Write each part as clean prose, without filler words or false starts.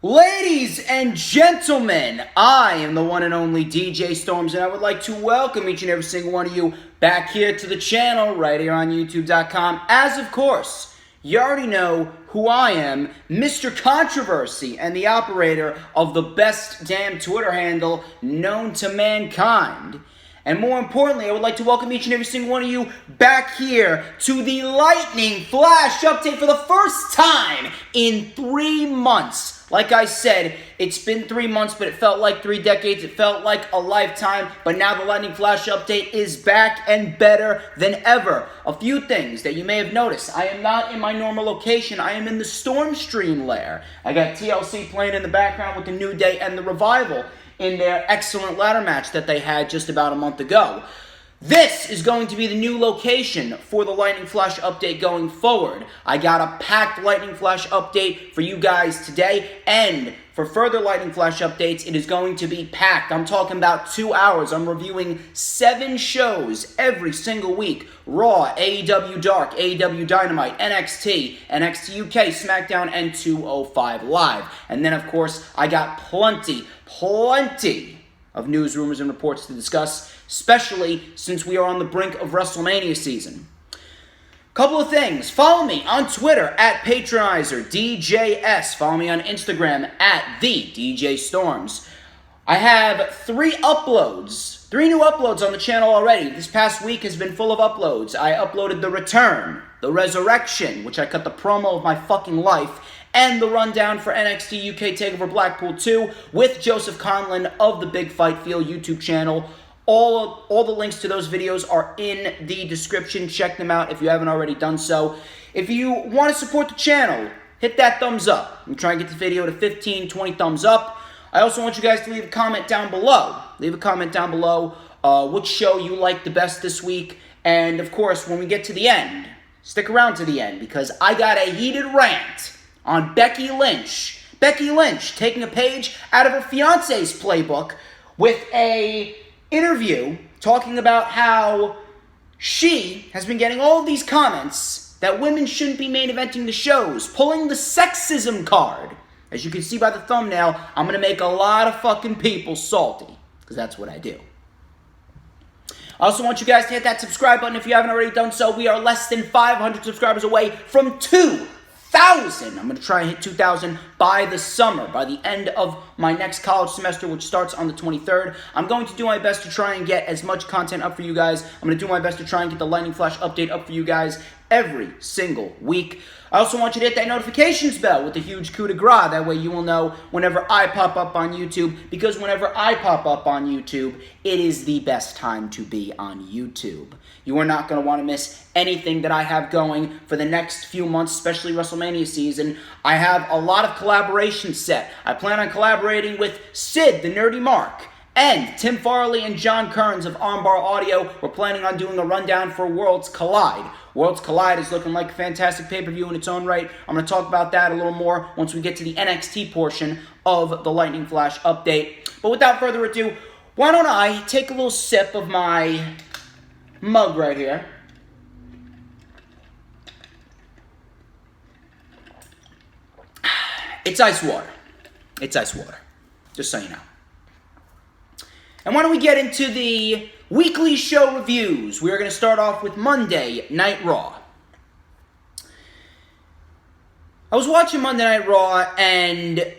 Ladies and gentlemen, I am the one and only DJ Storms, and I would like to welcome each and every single one of you back here to the channel, right here on YouTube.com. As of course, you already know who I am, Mr. Controversy, and the operator of the best damn Twitter handle known to mankind. And more importantly, I would like to welcome each and every single one of you back here to the Lightning Flash update for the first time in 3 months. Like I said, it's been 3 months, but it felt like 3 decades. It felt like a lifetime. But now the Lightning Flash update is back and better than ever. A few things that you may have noticed. I am not in my normal location. I am in the Stormstream lair. I got TLC playing in the background with the New Day and the Revival in their excellent ladder match that they had just about a month ago. This is going to be the new location for the Lightning Flash update going forward. I got a packed Lightning Flash update for you guys today, and for further Lightning Flash updates, it is going to be packed. I'm talking about 2 hours. I'm reviewing 7 shows every single week. Raw, AEW Dark, AEW Dynamite, NXT, NXT UK, SmackDown, and 205 Live. And then, of course, I got plenty of news, rumors, and reports to discuss, especially since we are on the brink of WrestleMania season. Couple of things. Follow me on Twitter at PatroniserDJS. Follow me on Instagram at TheDJStorms. I have 3 new uploads on the channel already. This past week has been full of uploads. I uploaded The Return, The Resurrection, which I cut the promo of my fucking life, and the rundown for NXT UK TakeOver Blackpool 2 with Joseph Conlon of the Big Fight Feel YouTube channel. All the links to those videos are in the description. Check them out if you haven't already done so. If you want to support the channel, hit that thumbs up. I'm trying to get this video to 15, 20 thumbs up. I also want you guys to leave a comment down below. Leave a comment down below which show you like the best this week. And, of course, when we get to the end, stick around to the end because I got a heated rant on Becky Lynch. Becky Lynch taking a page out of her fiance's playbook with a interview talking about how she has been getting all of these comments that women shouldn't be main eventing the shows, pulling the sexism card. As you can see by the thumbnail, I'm going to make a lot of fucking people salty, because that's what I do. I also want you guys to hit that subscribe button if you haven't already done so. We are less than 500 subscribers away from 2,000. I'm going to try and hit 2,000 by the summer, by the end of my next college semester, which starts on the 23rd. I'm going to do my best to try and get as much content up for you guys. I'm going to do my best to try and get the Lightning Flash update up for you guys every single week. I also want you to hit that notifications bell with the huge coup de grace. That way you will know whenever I pop up on YouTube, because whenever I pop up on YouTube, it is the best time to be on YouTube. You are not going to want to miss anything that I have going for the next few months, especially WrestleMania season. I have a lot of collaborations set. I plan on collaborating with Sid, the Nerdy Mark, and Tim Farley and John Kearns of Armbar Audio. We're planning on doing a rundown for Worlds Collide. Worlds Collide is looking like a fantastic pay-per-view in its own right. I'm going to talk about that a little more once we get to the NXT portion of the Lightning Flash update. But without further ado, why don't I take a little sip of my mug right here. It's ice water. It's ice water. Just so you know. And why don't we get into the weekly show reviews? We are going to start off with Monday Night Raw. I was watching Monday Night Raw, and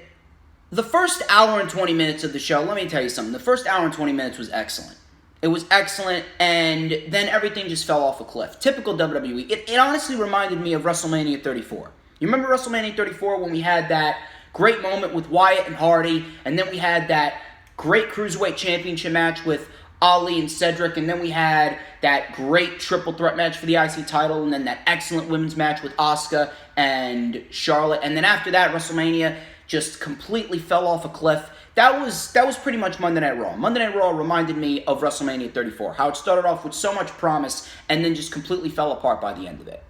the first hour and 20 minutes of the show, let me tell you something. The first hour and 20 minutes was excellent. It was excellent, and then everything just fell off a cliff. Typical WWE. It honestly reminded me of WrestleMania 34. You remember WrestleMania 34 when we had that great moment with Wyatt and Hardy, and then we had that great Cruiserweight Championship match with Ali and Cedric, and then we had that great triple threat match for the IC title, and then that excellent women's match with Asuka and Charlotte, and then after that, WrestleMania just completely fell off a cliff. That was pretty much Monday Night Raw. Monday Night Raw reminded me of WrestleMania 34, how it started off with so much promise, and then just completely fell apart by the end of it.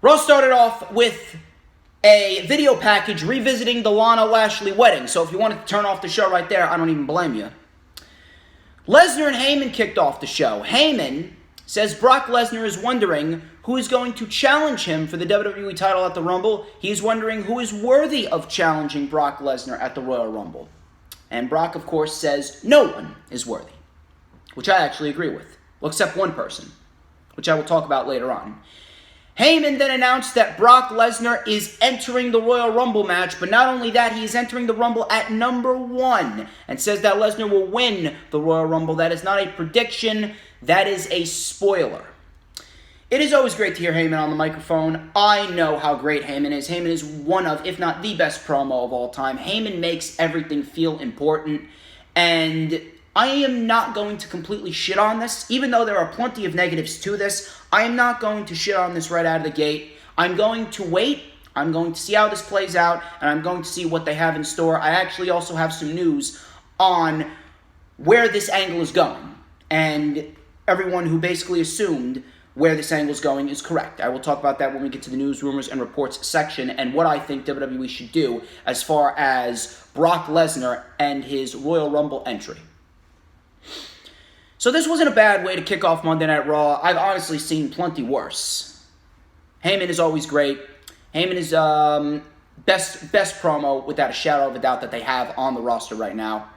Raw started off with a video package revisiting the Lana Lashley wedding. So if you wanted to turn off the show right there, I don't even blame you. Lesnar and Heyman kicked off the show. Heyman says Brock Lesnar is wondering who is going to challenge him for the WWE title at the Rumble. He's wondering who is worthy of challenging Brock Lesnar at the Royal Rumble. And Brock, of course, says no one is worthy, which I actually agree with. Well, except one person, which I will talk about later on. Heyman then announced that Brock Lesnar is entering the Royal Rumble match, but not only that, he is entering the Rumble at number 1, and says that Lesnar will win the Royal Rumble. That is not a prediction, that is a spoiler. It is always great to hear Heyman on the microphone. I know how great Heyman is. Heyman is one of, if not the best promo of all time. Heyman makes everything feel important, and I am not going to completely shit on this, even though there are plenty of negatives to this. I am not going to shit on this right out of the gate. I'm going to wait. I'm going to see how this plays out, and I'm going to see what they have in store. I actually also have some news on where this angle is going, and everyone who basically assumed where this angle is going is correct. I will talk about that when we get to the news, rumors, and reports section, and what I think WWE should do as far as Brock Lesnar and his Royal Rumble entry. So this wasn't a bad way to kick off Monday Night Raw. I've honestly seen plenty worse. Heyman is always great. Heyman is best promo, without a shadow of a doubt, that they have on the roster right now.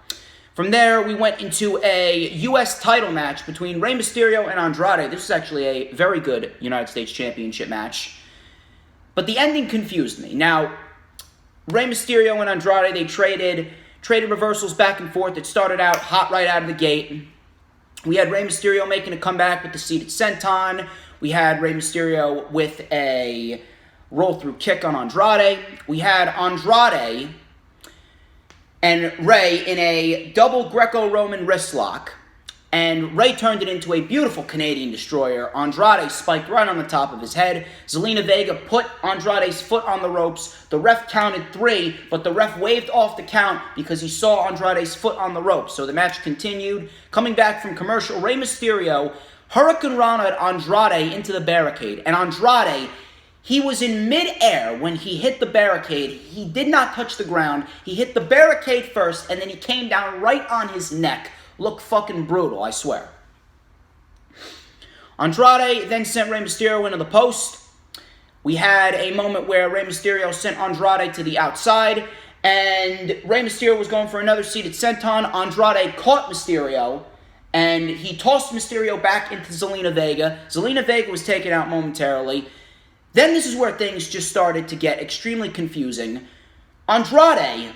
From there, we went into a U.S. title match between Rey Mysterio and Andrade. This is actually a very good United States Championship match. But the ending confused me. Now, Rey Mysterio and Andrade, they traded reversals back and forth. It started out hot right out of the gate. We had Rey Mysterio making a comeback with the seated senton. We had Rey Mysterio with a roll-through kick on Andrade. We had Andrade and Rey in a double Greco-Roman wrist lock. And Rey turned it into a beautiful Canadian destroyer. Andrade spiked right on the top of his head. Zelina Vega put Andrade's foot on the ropes. The ref counted 3, but the ref waved off the count because he saw Andrade's foot on the ropes. So the match continued. Coming back from commercial, Rey Mysterio Hurricane Rana Andrade into the barricade. And Andrade, he was in mid-air when he hit the barricade. He did not touch the ground. He hit the barricade first, and then he came down right on his neck. Look fucking brutal, I swear. Andrade then sent Rey Mysterio into the post. We had a moment where Rey Mysterio sent Andrade to the outside, and Rey Mysterio was going for another seated senton. Andrade caught Mysterio, and he tossed Mysterio back into Zelina Vega. Zelina Vega was taken out momentarily. Then this is where things just started to get extremely confusing. Andrade,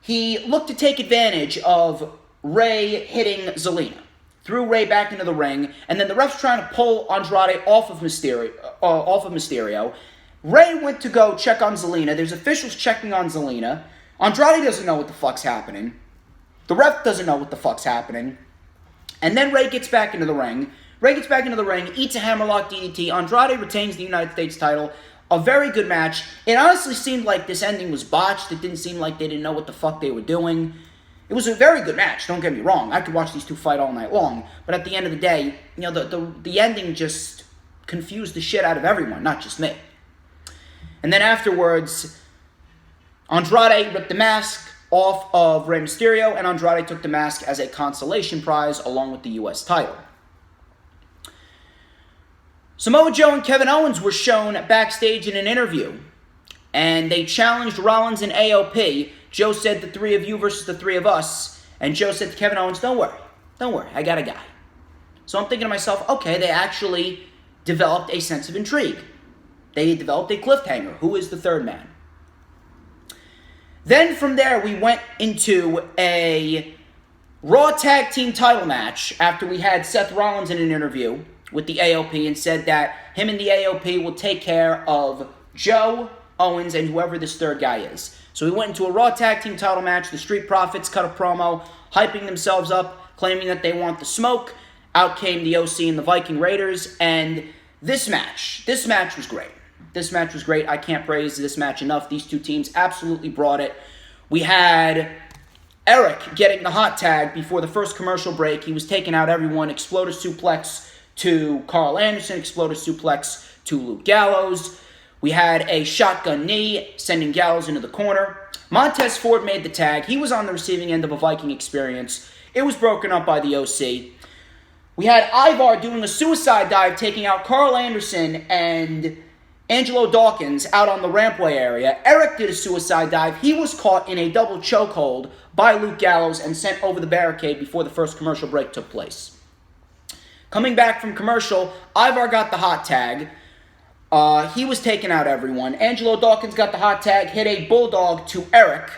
he looked to take advantage of Rey hitting Zelina. Threw Rey back into the ring, and then the ref's trying to pull Andrade off of Mysterio. Rey went to go check on Zelina. There's officials checking on Zelina. Andrade doesn't know what the fuck's happening. The ref doesn't know what the fuck's happening. And then Rey gets back into the ring. Eats a hammerlock DDT. Andrade retains the United States title. A very good match. It honestly seemed like this ending was botched. It didn't seem like they didn't know what the fuck they were doing. It was a very good match, don't get me wrong. I could watch these two fight all night long. But at the end of the day, you know, the ending just confused the shit out of everyone, not just me. And then afterwards, Andrade ripped the mask off of Rey Mysterio, and Andrade took the mask as a consolation prize along with the U.S. title. Samoa Joe and Kevin Owens were shown backstage in an interview, and they challenged Rollins and AOP. Joe said, the 3 of you versus the 3 of us. And Joe said to Kevin Owens, don't worry, I got a guy. So I'm thinking to myself, okay, they actually developed a sense of intrigue. They developed a cliffhanger. Who is the third man? Then from there, we went into a Raw Tag Team title match after we had Seth Rollins in an interview with the AOP and said that him and the AOP will take care of Joe, Owens, and whoever this third guy is. So we went into a Raw Tag Team title match. The Street Profits cut a promo, hyping themselves up, claiming that they want the smoke. Out came the OC and the Viking Raiders, and this match was great. This match was great. I can't praise this match enough. These two teams absolutely brought it. We had Eric getting the hot tag before the first commercial break. He was taking out everyone. Exploder suplex to Carl Anderson. Exploder suplex to Luke Gallows. We had a shotgun knee, sending Gallows into the corner. Montez Ford made the tag. He was on the receiving end of a Viking experience. It was broken up by the OC. We had Ivar doing a suicide dive, taking out Carl Anderson and Angelo Dawkins out on the rampway area. Eric did a suicide dive. He was caught in a double chokehold by Luke Gallows and sent over the barricade before the first commercial break took place. Coming back from commercial, Ivar got the hot tag. He was taking out everyone. Angelo Dawkins got the hot tag, hit a bulldog to Eric.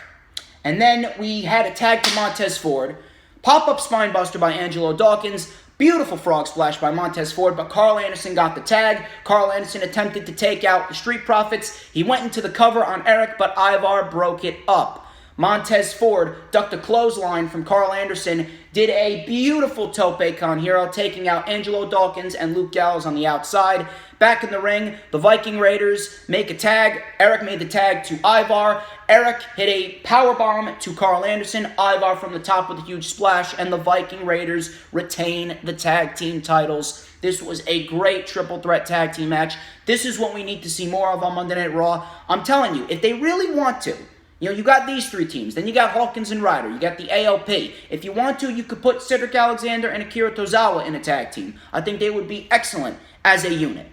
And then we had a tag to Montez Ford. Pop-up spinebuster by Angelo Dawkins. Beautiful frog splash by Montez Ford, but Carl Anderson got the tag. Carl Anderson attempted to take out the Street Profits. He went into the cover on Eric, but Ivar broke it up. Montez Ford ducked a clothesline from Carl Anderson, did a beautiful tope con hero, taking out Angelo Dawkins and Luke Gallows on the outside. Back in the ring, the Viking Raiders make a tag. Eric made the tag to Ivar. Eric hit a powerbomb to Carl Anderson. Ivar from the top with a huge splash, and the Viking Raiders retain the tag team titles. This was a great triple threat tag team match. This is what we need to see more of on Monday Night Raw. I'm telling you, if they really want to, you got these three teams. Then you got Hawkins and Ryder. You got the ALP. If you want to, you could put Cedric Alexander and Akira Tozawa in a tag team. I think they would be excellent as a unit.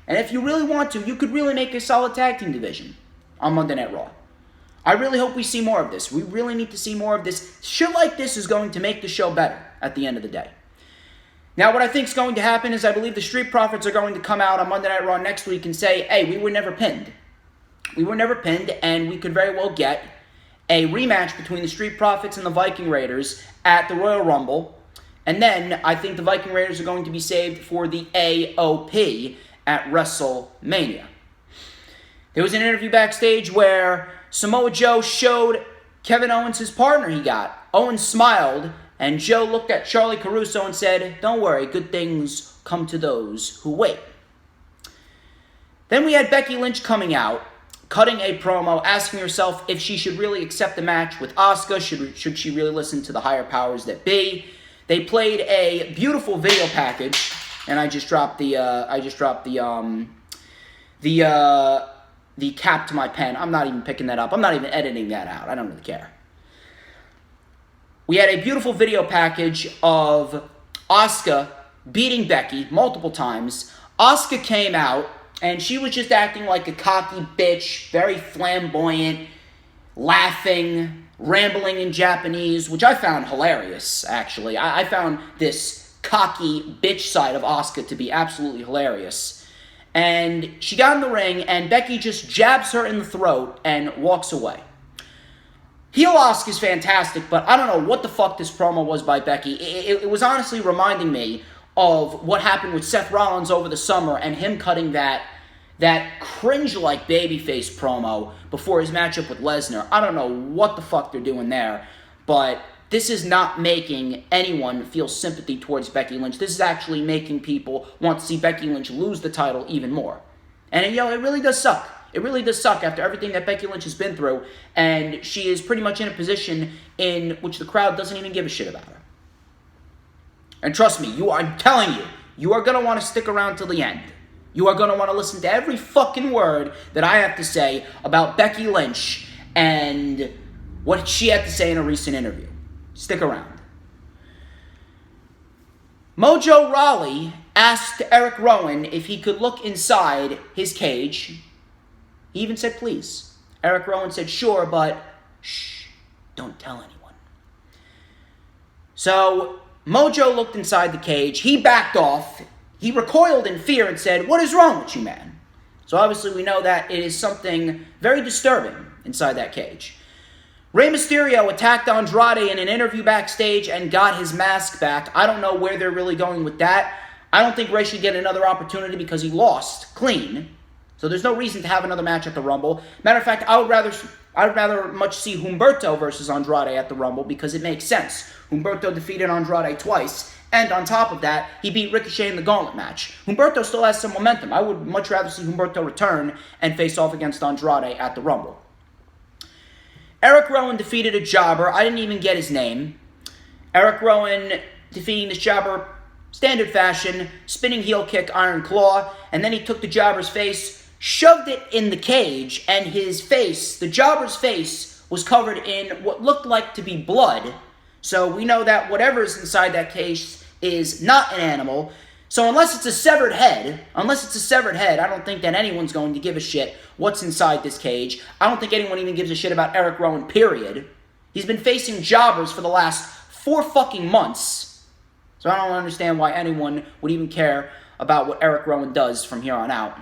And if you really want to, you could really make a solid tag team division on Monday Night Raw. I really hope we see more of this. We really need to see more of this. Shit like this is going to make the show better at the end of the day. Now, what I think is going to happen is I believe the Street Profits are going to come out on Monday Night Raw next week and say, hey, we were never pinned. We were never pinned, and we could very well get a rematch between the Street Profits and the Viking Raiders at the Royal Rumble. And then I think the Viking Raiders are going to be saved for the AOP at WrestleMania. There was an interview backstage where Samoa Joe showed Kevin Owens his partner he got. Owens smiled, and Joe looked at Charlie Caruso and said, don't worry, good things come to those who wait. Then we had Becky Lynch coming out, cutting a promo, asking herself if she should really accept the match with Asuka. Should she really listen to the higher powers that be? They played a beautiful video package, and I just dropped the cap to my pen. I'm not even picking that up. I'm not even editing that out. I don't really care. We had a beautiful video package of Asuka beating Becky multiple times. Asuka came out, and she was just acting like a cocky bitch, very flamboyant, laughing, rambling in Japanese, which I found hilarious, actually. I found this cocky bitch side of Asuka to be absolutely hilarious. And she got in the ring, and Becky just jabs her in the throat and walks away. Heel Asuka's fantastic, but I don't know what the fuck this promo was by Becky. It was honestly reminding me of what happened with Seth Rollins over the summer and him cutting that cringe-like babyface promo before his matchup with Lesnar. I don't know what the fuck they're doing there, but this is not making anyone feel sympathy towards Becky Lynch. This is actually making people want to see Becky Lynch lose the title even more. And, it really does suck. It really does suck after everything that Becky Lynch has been through, and she is pretty much in a position in which the crowd doesn't even give a shit about her. And trust me, I'm telling you, you are going to want to stick around till the end. You are going to want to listen to every fucking word that I have to say about Becky Lynch and what she had to say in a recent interview. Stick around. Mojo Rawley asked Eric Rowan if he could look inside his cage. He even said, please. Eric Rowan said, sure, but shh, don't tell anyone. So Mojo looked inside the cage. He backed off. He recoiled in fear and said, what is wrong with you, man? So obviously we know that it is something very disturbing inside that cage. Rey Mysterio attacked Andrade in an interview backstage and got his mask back. I don't know where they're really going with that. I don't think Rey should get another opportunity because he lost clean. So there's no reason to have another match at the Rumble. Matter of fact, I would rather much see Humberto versus Andrade at the Rumble because it makes sense. Humberto defeated Andrade twice, and on top of that, he beat Ricochet in the Gauntlet match. Humberto still has some momentum. I would much rather see Humberto return and face off against Andrade at the Rumble. Eric Rowan defeated a jobber. I didn't even get his name. Eric Rowan defeating this jobber, standard fashion, spinning heel kick, Iron Claw, and then he took the jobber's face, shoved it in the cage, and his face, the jobber's face, was covered in what looked like to be blood. So we know that whatever's inside that cage is not an animal. So unless it's a severed head, I don't think that anyone's going to give a shit what's inside this cage. I don't think anyone even gives a shit about Eric Rowan, period. He's been facing jobbers for the last 4 fucking months. So I don't understand why anyone would even care about what Eric Rowan does from here on out.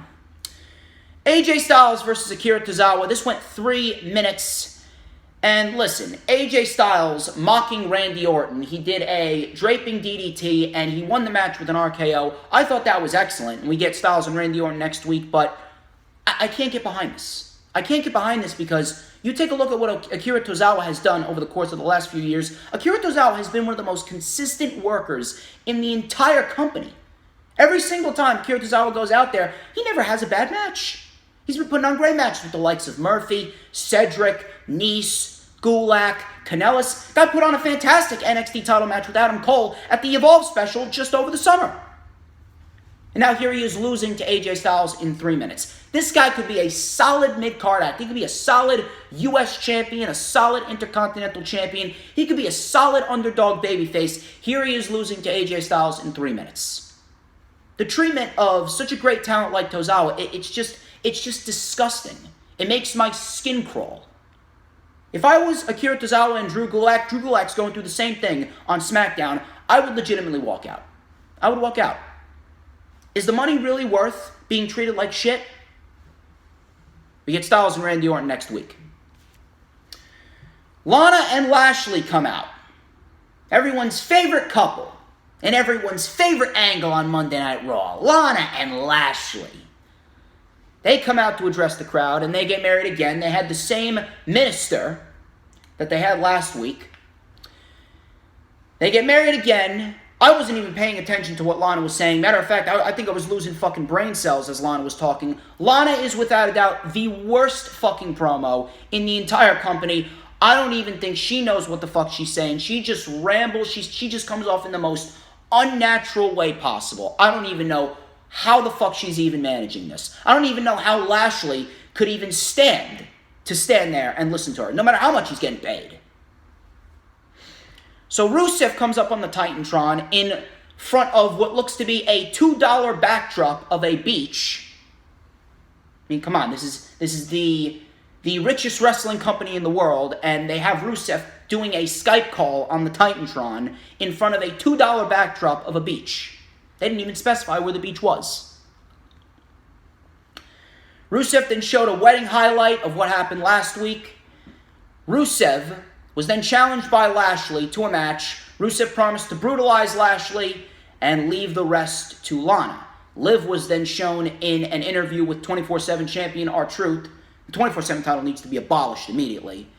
AJ Styles versus Akira Tozawa. This went 3 minutes. And listen, AJ Styles mocking Randy Orton. He did a draping DDT, and he won the match with an RKO. I thought that was excellent. And we get Styles and Randy Orton next week, but I can't get behind this. I can't get behind this because you take a look at what Akira Tozawa has done over the course of the last few years. Akira Tozawa has been one of the most consistent workers in the entire company. Every single time Akira Tozawa goes out there, he never has a bad match. He's been putting on great matches with the likes of Murphy, Cedric, Nice, Gulak, Kanellis. Guy put on a fantastic NXT title match with Adam Cole at the Evolve special just over the summer. And now here he is losing to AJ Styles in 3 minutes. This guy could be a solid mid-card act. He could be a solid U.S. champion, a solid Intercontinental champion. He could be a solid underdog babyface. Here he is losing to AJ Styles in 3 minutes. The treatment of such a great talent like Tozawa, it's just disgusting. It makes my skin crawl. If I was Akira Tozawa and Drew Gulak's going through the same thing on SmackDown, I would legitimately walk out. I would walk out. Is the money really worth being treated like shit? We get Styles and Randy Orton next week. Lana and Lashley come out. Everyone's favorite couple and everyone's favorite angle on Monday Night Raw. Lana and Lashley. They come out to address the crowd, and they get married again. They had the same minister that they had last week. They get married again. I wasn't even paying attention to what Lana was saying. Matter of fact, I think I was losing fucking brain cells as Lana was talking. Lana is without a doubt the worst fucking promo in the entire company. I don't even think she knows what the fuck she's saying. She just rambles. She just comes off in the most unnatural way possible. I don't even know how the fuck she's even managing this. I don't even know how Lashley could even stand there and listen to her, no matter how much he's getting paid. So Rusev comes up on the Titantron in front of what looks to be a $2 backdrop of a beach. I mean, come on, this is the richest wrestling company in the world, and they have Rusev doing a Skype call on the Titantron in front of a $2 backdrop of a beach. They didn't even specify where the beach was. Rusev then showed a wedding highlight of what happened last week. Rusev was then challenged by Lashley to a match. Rusev promised to brutalize Lashley and leave the rest to Lana. Liv was then shown in an interview with 24/7 champion R-Truth. The 24/7 title needs to be abolished immediately.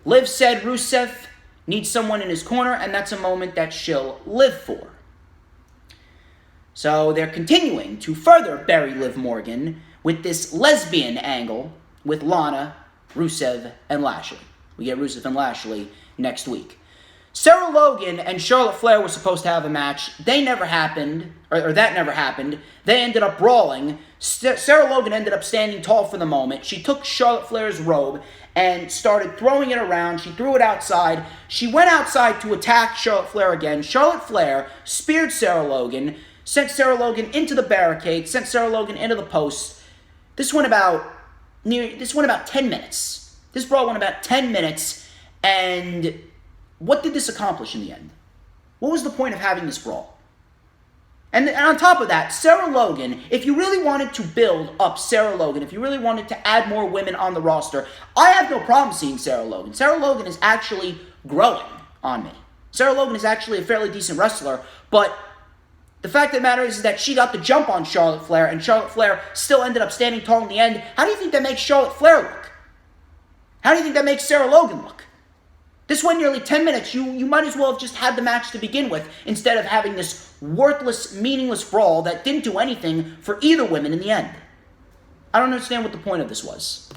Liv said Rusev needs someone in his corner, and that's a moment that she'll live for. So they're continuing to further bury Liv Morgan with this lesbian angle with Lana, Rusev, and Lashley. We get Rusev and Lashley next week. Sarah Logan and Charlotte Flair were supposed to have a match. They never happened, or that never happened. They ended up brawling. Sarah Logan ended up standing tall for the moment. She took Charlotte Flair's robe and started throwing it around. She threw it outside. She went outside to attack Charlotte Flair again. Charlotte Flair speared Sarah Logan, sent Sarah Logan into the barricade, sent Sarah Logan into the post. This went about 10 minutes. This brawl went about 10 minutes, and what did this accomplish in the end? What was the point of having this brawl? And on top of that, Sarah Logan, if you really wanted to build up Sarah Logan, if you really wanted to add more women on the roster, I have no problem seeing Sarah Logan. Sarah Logan is actually growing on me. Sarah Logan is actually a fairly decent wrestler, but the fact of the matter is that she got the jump on Charlotte Flair, and Charlotte Flair still ended up standing tall in the end. How do you think that makes Charlotte Flair look? How do you think that makes Sarah Logan look? This went nearly 10 minutes. You might as well have just had the match to begin with instead of having this worthless, meaningless brawl that didn't do anything for either women in the end. I don't understand what the point of this was.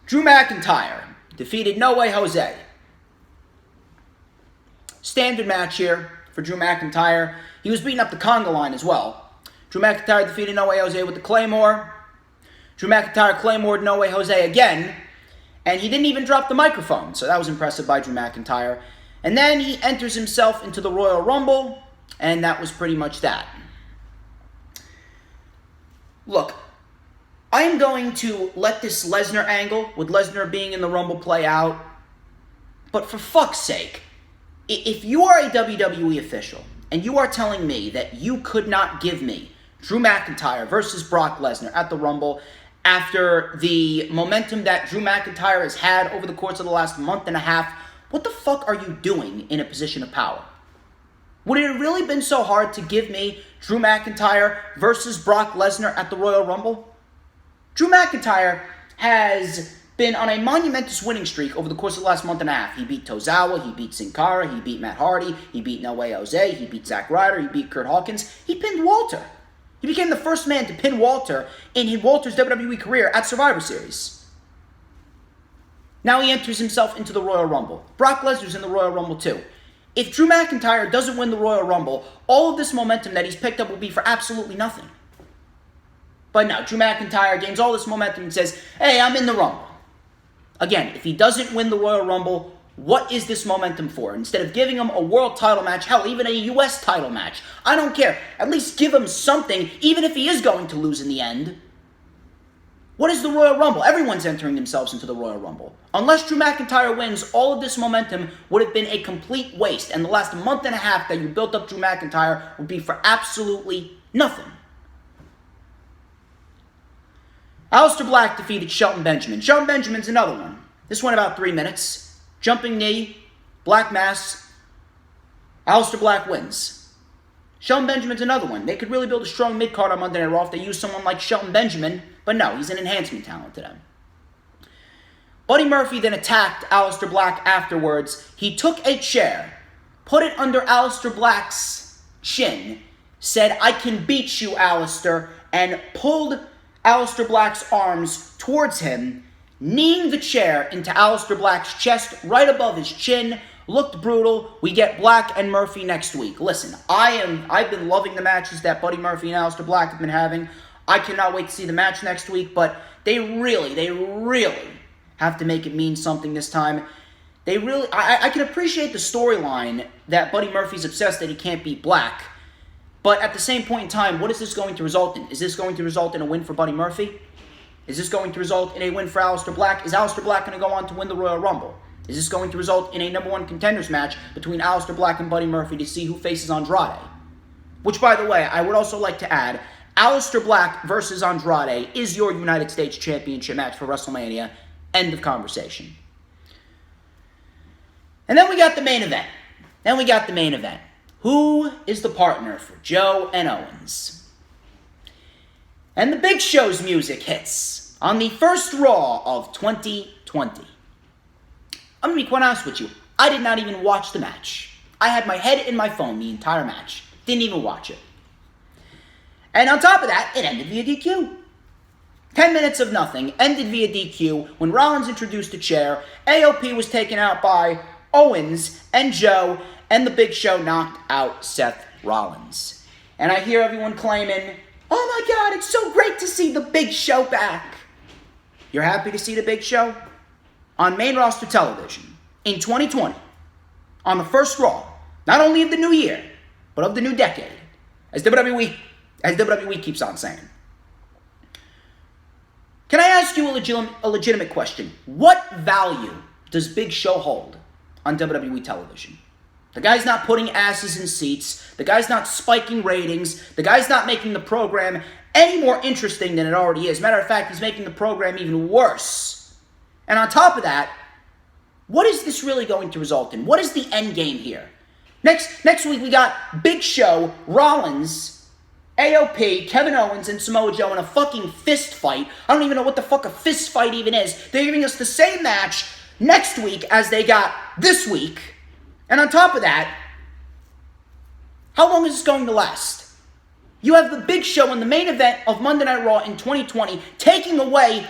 Drew McIntyre defeated No Way Jose. Standard match here for Drew McIntyre. He was beating up the conga line as well. Drew McIntyre defeated No Way Jose with the Claymore. Drew McIntyre claymored No Way Jose again, and he didn't even drop the microphone, so that was impressive by Drew McIntyre. And then he enters himself into the Royal Rumble, and that was pretty much that. Look, I am going to let this Lesnar angle, with Lesnar being in the Rumble, play out. But for fuck's sake, if you are a WWE official, and you are telling me that you could not give me Drew McIntyre versus Brock Lesnar at the Rumble after the momentum that Drew McIntyre has had over the course of the last month and a half, what the fuck are you doing in a position of power? Would it have really been so hard to give me Drew McIntyre versus Brock Lesnar at the Royal Rumble? Drew McIntyre has been on a monumentous winning streak over the course of the last month and a half. He beat Tozawa, he beat Sin Cara, he beat Matt Hardy, he beat No Way Jose, he beat Zack Ryder, he beat Kurt Hawkins, he pinned Walter. He became the first man to pin Walter in Walter's WWE career at Survivor Series. Now he enters himself into the Royal Rumble. Brock Lesnar's in the Royal Rumble too. If Drew McIntyre doesn't win the Royal Rumble, all of this momentum that he's picked up will be for absolutely nothing. But no, Drew McIntyre gains all this momentum and says, hey, I'm in the Rumble. Again, if he doesn't win the Royal Rumble, what is this momentum for? Instead of giving him a world title match, hell, even a US title match, I don't care. At least give him something, even if he is going to lose in the end. What is the Royal Rumble? Everyone's entering themselves into the Royal Rumble. Unless Drew McIntyre wins, all of this momentum would have been a complete waste, and the last month and a half that you built up Drew McIntyre would be for absolutely nothing. Aleister Black defeated Shelton Benjamin. Shelton Benjamin's another one. This went about 3 minutes. Jumping knee, Black Mass. Aleister Black wins. Shelton Benjamin's another one. They could really build a strong mid-card on Monday Night Raw if they use someone like Shelton Benjamin, but no, he's an enhancement talent to them. Buddy Murphy then attacked Aleister Black afterwards. He took a chair, put it under Aleister Black's chin, said, I can beat you, Aleister, and pulled Aleister Black's arms towards him, kneeing the chair into Aleister Black's chest right above his chin. Looked brutal. We get Black and Murphy next week. Listen, I've been loving the matches that Buddy Murphy and Aleister Black have been having. I cannot wait to see the match next week, but they really have to make it mean something this time. I can appreciate the storyline that Buddy Murphy's obsessed that he can't beat Black. But at the same point in time, what is this going to result in? Is this going to result in a win for Buddy Murphy? Is this going to result in a win for Aleister Black? Is Aleister Black going to go on to win the Royal Rumble? Is this going to result in a number one contenders match between Aleister Black and Buddy Murphy to see who faces Andrade? Which, by the way, I would also like to add, Aleister Black versus Andrade is your United States Championship match for WrestleMania. End of conversation. And then we got the main event. Who is the partner for Joe and Owens? And the Big Show's music hits on the first Raw of 2020. I'm going to be quite honest with you. I did not even watch the match. I had my head in my phone the entire match. Didn't even watch it. And on top of that, it ended via DQ. 10 minutes of nothing, ended via DQ. When Rollins introduced a chair, AOP was taken out by Owens and Joe, and the Big Show knocked out Seth Rollins. And I hear everyone claiming, oh my God, it's so great to see the Big Show back. You're happy to see the Big Show? On main roster television, in 2020, on the first Raw, not only of the new year, but of the new decade, as WWE keeps on saying. Can I ask you a legitimate question? What value does Big Show hold on WWE television? The guy's not putting asses in seats. The guy's not spiking ratings. The guy's not making the program any more interesting than it already is. Matter of fact, he's making the program even worse. And on top of that, what is this really going to result in? What is the end game here? Next week, we got Big Show, Rollins, AOP, Kevin Owens, and Samoa Joe in a fucking fist fight. I don't even know what the fuck a fist fight even is. They're giving us the same match next week as they got this week. And on top of that, how long is this going to last? You have the Big Show in the main event of Monday Night Raw in 2020 taking away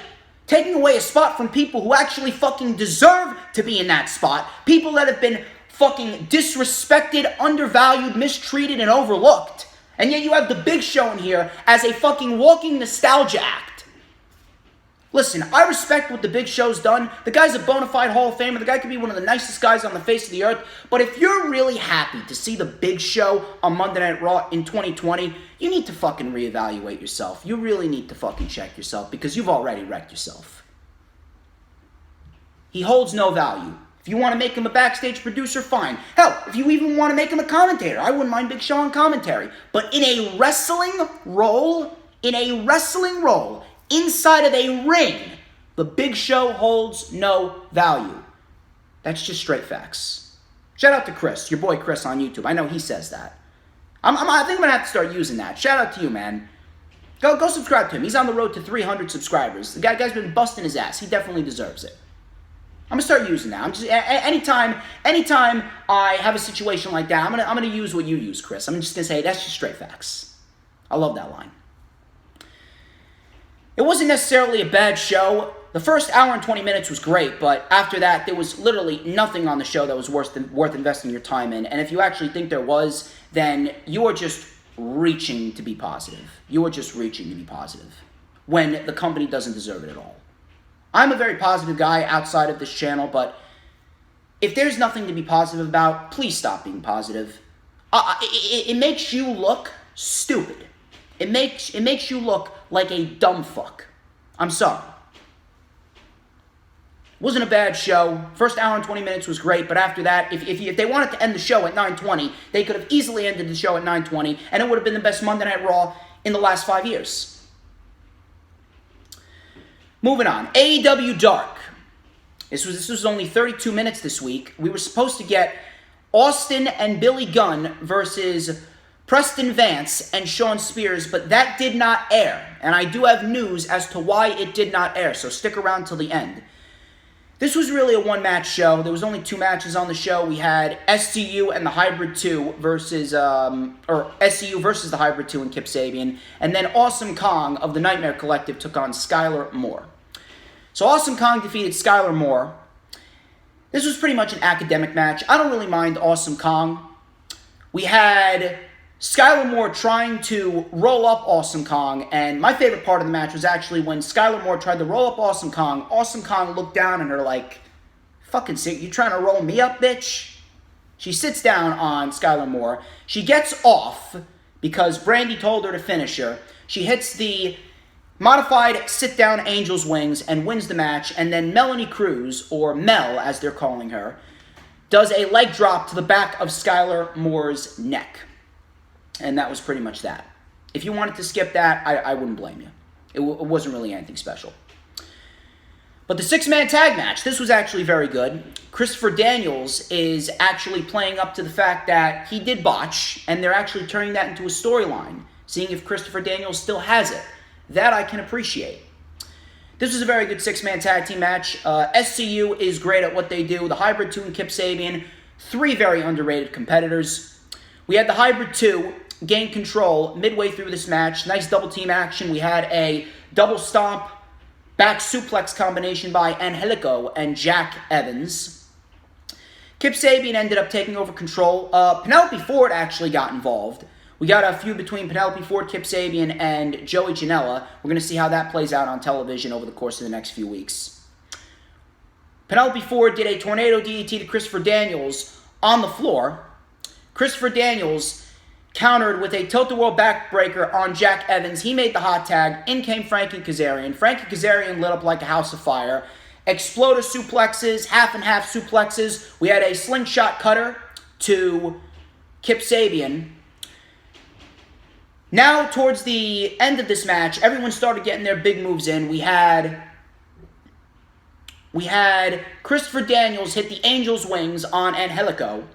a spot from people who actually fucking deserve to be in that spot. People that have been fucking disrespected, undervalued, mistreated, and overlooked. And yet you have the Big Show in here as a fucking walking nostalgia act. Listen, I respect what the Big Show's done. The guy's a bona fide Hall of Famer. The guy could be one of the nicest guys on the face of the earth. But if you're really happy to see the Big Show on Monday Night Raw in 2020, you need to fucking reevaluate yourself. You really need to fucking check yourself because you've already wrecked yourself. He holds no value. If you want to make him a backstage producer, fine. Hell, if you even want to make him a commentator, I wouldn't mind Big Show on commentary. But in a wrestling role, inside of a ring, the Big Show holds no value. That's just straight facts. Shout out to Chris, your boy Chris on YouTube. I know he says that. I think I'm going to have to start using that. Shout out to you, man. Go subscribe to him. He's on the road to 300 subscribers. The guy's been busting his ass. He definitely deserves it. I'm gonna start using that. I'm just anytime I have a situation like that, I'm gonna use what you use, Chris. I'm just gonna say that's just straight facts. I love that line. It wasn't necessarily a bad show. The first hour and 20 minutes was great, but after that, there was literally nothing on the show that was worth investing your time in. And if you actually think there was, then you are just reaching to be positive. You are just reaching to be positive when the company doesn't deserve it at all. I'm a very positive guy outside of this channel, but if there's nothing to be positive about, please stop being positive. It makes you look stupid. It makes you look like a dumb fuck. I'm sorry. Wasn't a bad show. First hour and 20 minutes was great, but after that, if they wanted to end the show at 9:20, they could have easily ended the show at 9:20, and it would have been the best Monday Night Raw in the last 5 years. Moving on, AEW Dark. This was only 32 minutes this week. We were supposed to get Austin and Billy Gunn versus Preston Vance and Shawn Spears, but that did not air. And I do have news as to why it did not air, so stick around till the end. This was really a one-match show. There was only 2 matches on the show. We had SCU and the Hybrid 2 versus, SCU versus the Hybrid 2 and Kip Sabian. And then Awesome Kong of the Nightmare Collective took on Skylar Moore. So Awesome Kong defeated Skylar Moore. This was pretty much an academic match. I don't really mind Awesome Kong. We had Skylar Moore trying to roll up Awesome Kong, and my favorite part of the match was actually when Skylar Moore tried to roll up Awesome Kong. Awesome Kong looked down at her like, fucking sick, you trying to roll me up, bitch? She sits down on Skylar Moore. She gets off because Brandy told her to finish her. She hits the modified sit-down Angel's Wings and wins the match, and then Melanie Cruz, or Mel as they're calling her, does a leg drop to the back of Skylar Moore's neck. And that was pretty much that. If you wanted to skip that, I wouldn't blame you. It wasn't really anything special. But the 6-man tag match, this was actually very good. Christopher Daniels is actually playing up to the fact that he did botch, and they're actually turning that into a storyline, seeing if Christopher Daniels still has it. That I can appreciate. This was a very good 6-man tag team match. SCU is great at what they do. The Hybrid 2 and Kip Sabian, 3 very underrated competitors. We had the Hybrid 2 gain control midway through this match. Nice double team action. We had a double stomp back suplex combination by Angelico and Jack Evans. Kip Sabian ended up taking over control. Penelope Ford actually got involved. We got a feud between Penelope Ford, Kip Sabian, and Joey Janela. We're going to see how that plays out on television over the course of the next few weeks. Penelope Ford did a tornado DDT to Christopher Daniels on the floor. Christopher Daniels countered with a tilt-a-whirl backbreaker on Jack Evans. He made the hot tag. In came Frankie Kazarian. Frankie Kazarian lit up like a house of fire. Exploder suplexes, half and half suplexes. We had a slingshot cutter to Kip Sabian. Now, towards the end of this match, everyone started getting their big moves in. We had Christopher Daniels hit the Angel's Wings on Angelico.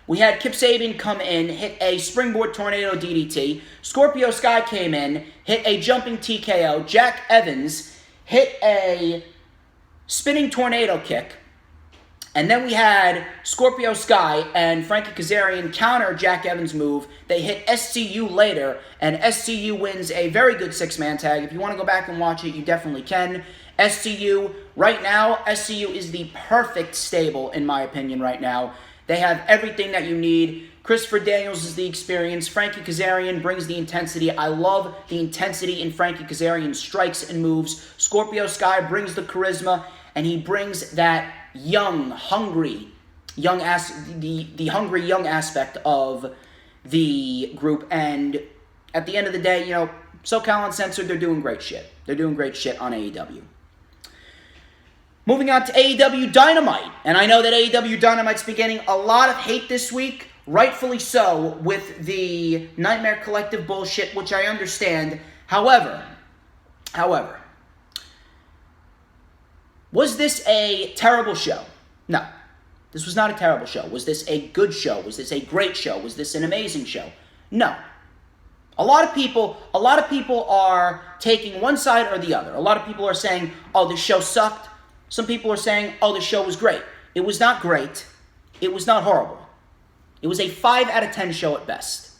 We had Kip Sabian come in, hit a springboard tornado DDT. Scorpio Sky came in, hit a jumping TKO. Jack Evans hit a spinning tornado kick. And then we had Scorpio Sky and Frankie Kazarian counter Jack Evans' move. They hit SCU later, and SCU wins a very good 6-man tag. If you want to go back and watch it, you definitely can. SCU, right now, SCU is the perfect stable, in my opinion, right now. They have everything that you need Christopher Daniels is the experience. Frankie Kazarian brings the intensity. I love the intensity in Frankie Kazarian's strikes and moves. Scorpio Sky brings the charisma, and he brings that hungry young aspect of the group. And at the end of the day, SoCal Uncensored, they're doing great shit. They're doing great shit on AEW. Moving on to AEW Dynamite. And I know that AEW Dynamite's been getting a lot of hate this week, rightfully so, with the Nightmare Collective bullshit, which I understand. However, was this a terrible show? No. This was not a terrible show. Was this a good show? Was this a great show? Was this an amazing show? No. A lot of people are taking one side or the other. A lot of people are saying, oh, this show sucked. Some people are saying, oh, the show was great. It was not great. It was not horrible. It was a 5 out of 10 show at best.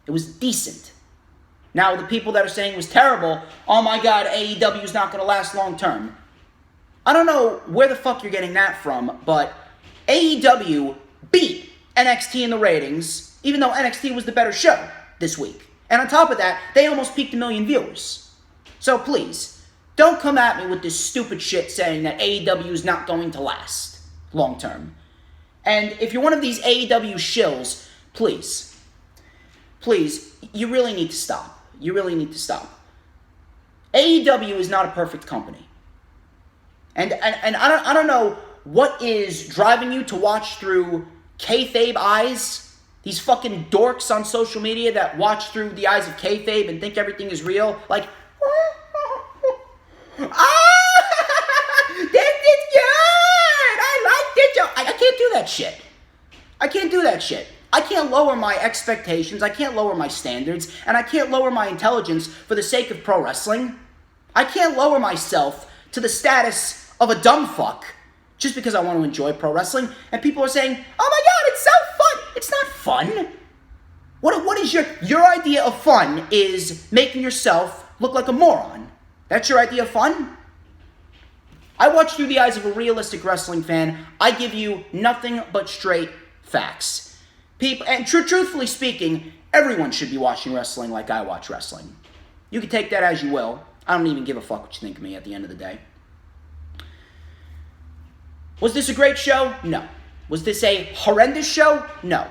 It was decent. Now, the people that are saying it was terrible, oh my God, AEW is not going to last long term. I don't know where the fuck you're getting that from, but AEW beat NXT in the ratings, even though NXT was the better show this week. And on top of that, they almost peaked 1 million viewers. So please, don't come at me with this stupid shit saying that AEW is not going to last long term. And if you're one of these AEW shills, please, you really need to stop. You really need to stop. AEW is not a perfect company. And I don't know what is driving you to watch through kayfabe eyes. These fucking dorks on social media that watch through the eyes of kayfabe and think everything is real. Like, this is good! I liked it! I can't do that shit. I can't do that shit. I can't lower my expectations, I can't lower my standards, and I can't lower my intelligence for the sake of pro wrestling. I can't lower myself to the status of a dumb fuck just because I want to enjoy pro wrestling. And people are saying, oh my God, it's so fun! It's not fun. What is your idea of fun is making yourself look like a moron. That's your idea of fun? I watch through the eyes of a realistic wrestling fan. I give you nothing but straight facts. Truthfully speaking, everyone should be watching wrestling like I watch wrestling. You can take that as you will. I don't even give a fuck what you think of me at the end of the day. Was this a great show? No. Was this a horrendous show? No.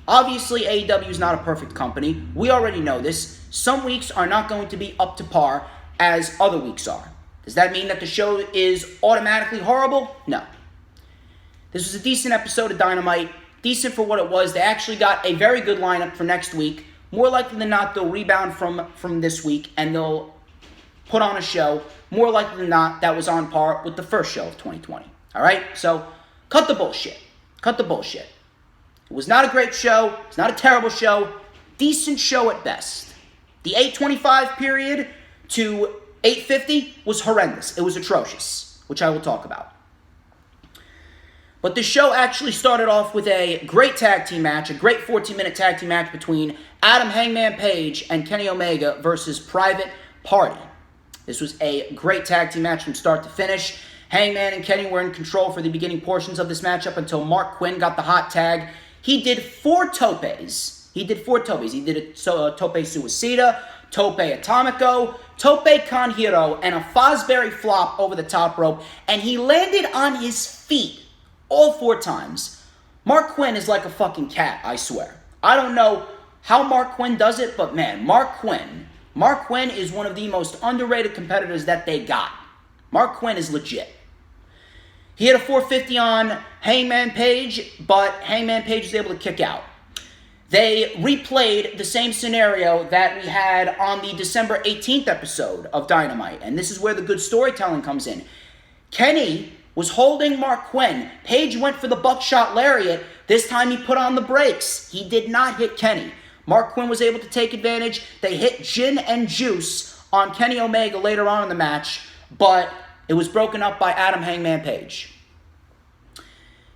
Obviously, AEW is not a perfect company. We already know this. Some weeks are not going to be up to par as other weeks are. Does that mean that the show is automatically horrible? No. This was a decent episode of Dynamite. Decent for what it was. They actually got a very good lineup for next week. More likely than not, they'll rebound from this week and they'll put on a show. More likely than not, that was on par with the first show of 2020. All right? So, cut the bullshit. Cut the bullshit. It was not a great show. It's not a terrible show. Decent show at best. The 8:25 period to 8:50 was horrendous. It was atrocious, which I will talk about. But the show actually started off with a great tag team match, a great 14-minute tag team match between Adam Hangman Page and Kenny Omega versus Private Party. This was a great tag team match from start to finish. Hangman and Kenny were in control for the beginning portions of this matchup until Mark Quinn got the hot tag. He did 4 topes. He did a tope suicida, tope atomico, tope con hero, and a Fosbury flop over the top rope, and he landed on his feet all 4 times. Mark Quinn is like a fucking cat, I swear. I don't know how Mark Quinn does it, but man, Mark Quinn is one of the most underrated competitors that they got. Mark Quinn is legit. He hit a 450 on Hangman Page, but Hangman Page was able to kick out. They replayed the same scenario that we had on the December 18th episode of Dynamite, and this is where the good storytelling comes in. Kenny was holding Mark Quinn. Page went for the buckshot lariat. This time he put on the brakes. He did not hit Kenny. Mark Quinn was able to take advantage. They hit gin and juice on Kenny Omega later on in the match, but it was broken up by Adam Hangman Page.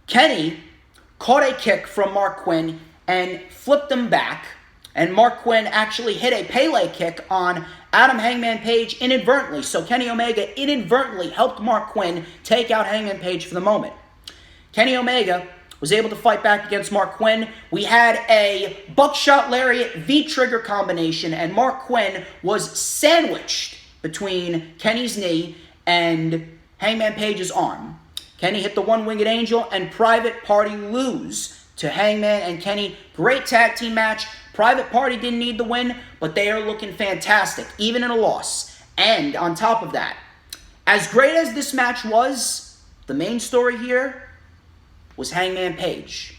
Kenny caught a kick from Mark Quinn and flipped him back, and Mark Quinn actually hit a Pele kick on Adam Hangman Page inadvertently, so Kenny Omega inadvertently helped Mark Quinn take out Hangman Page for the moment. Kenny Omega was able to fight back against Mark Quinn. We had a buckshot lariat V-trigger combination, and Mark Quinn was sandwiched between Kenny's knee and Hangman Page's arm. Kenny hit the one-winged angel, and Private Party lose to Hangman and Kenny. Great tag team match. Private Party didn't need the win, but they are looking fantastic, even in a loss. And on top of that, as great as this match was, the main story here was Hangman Page.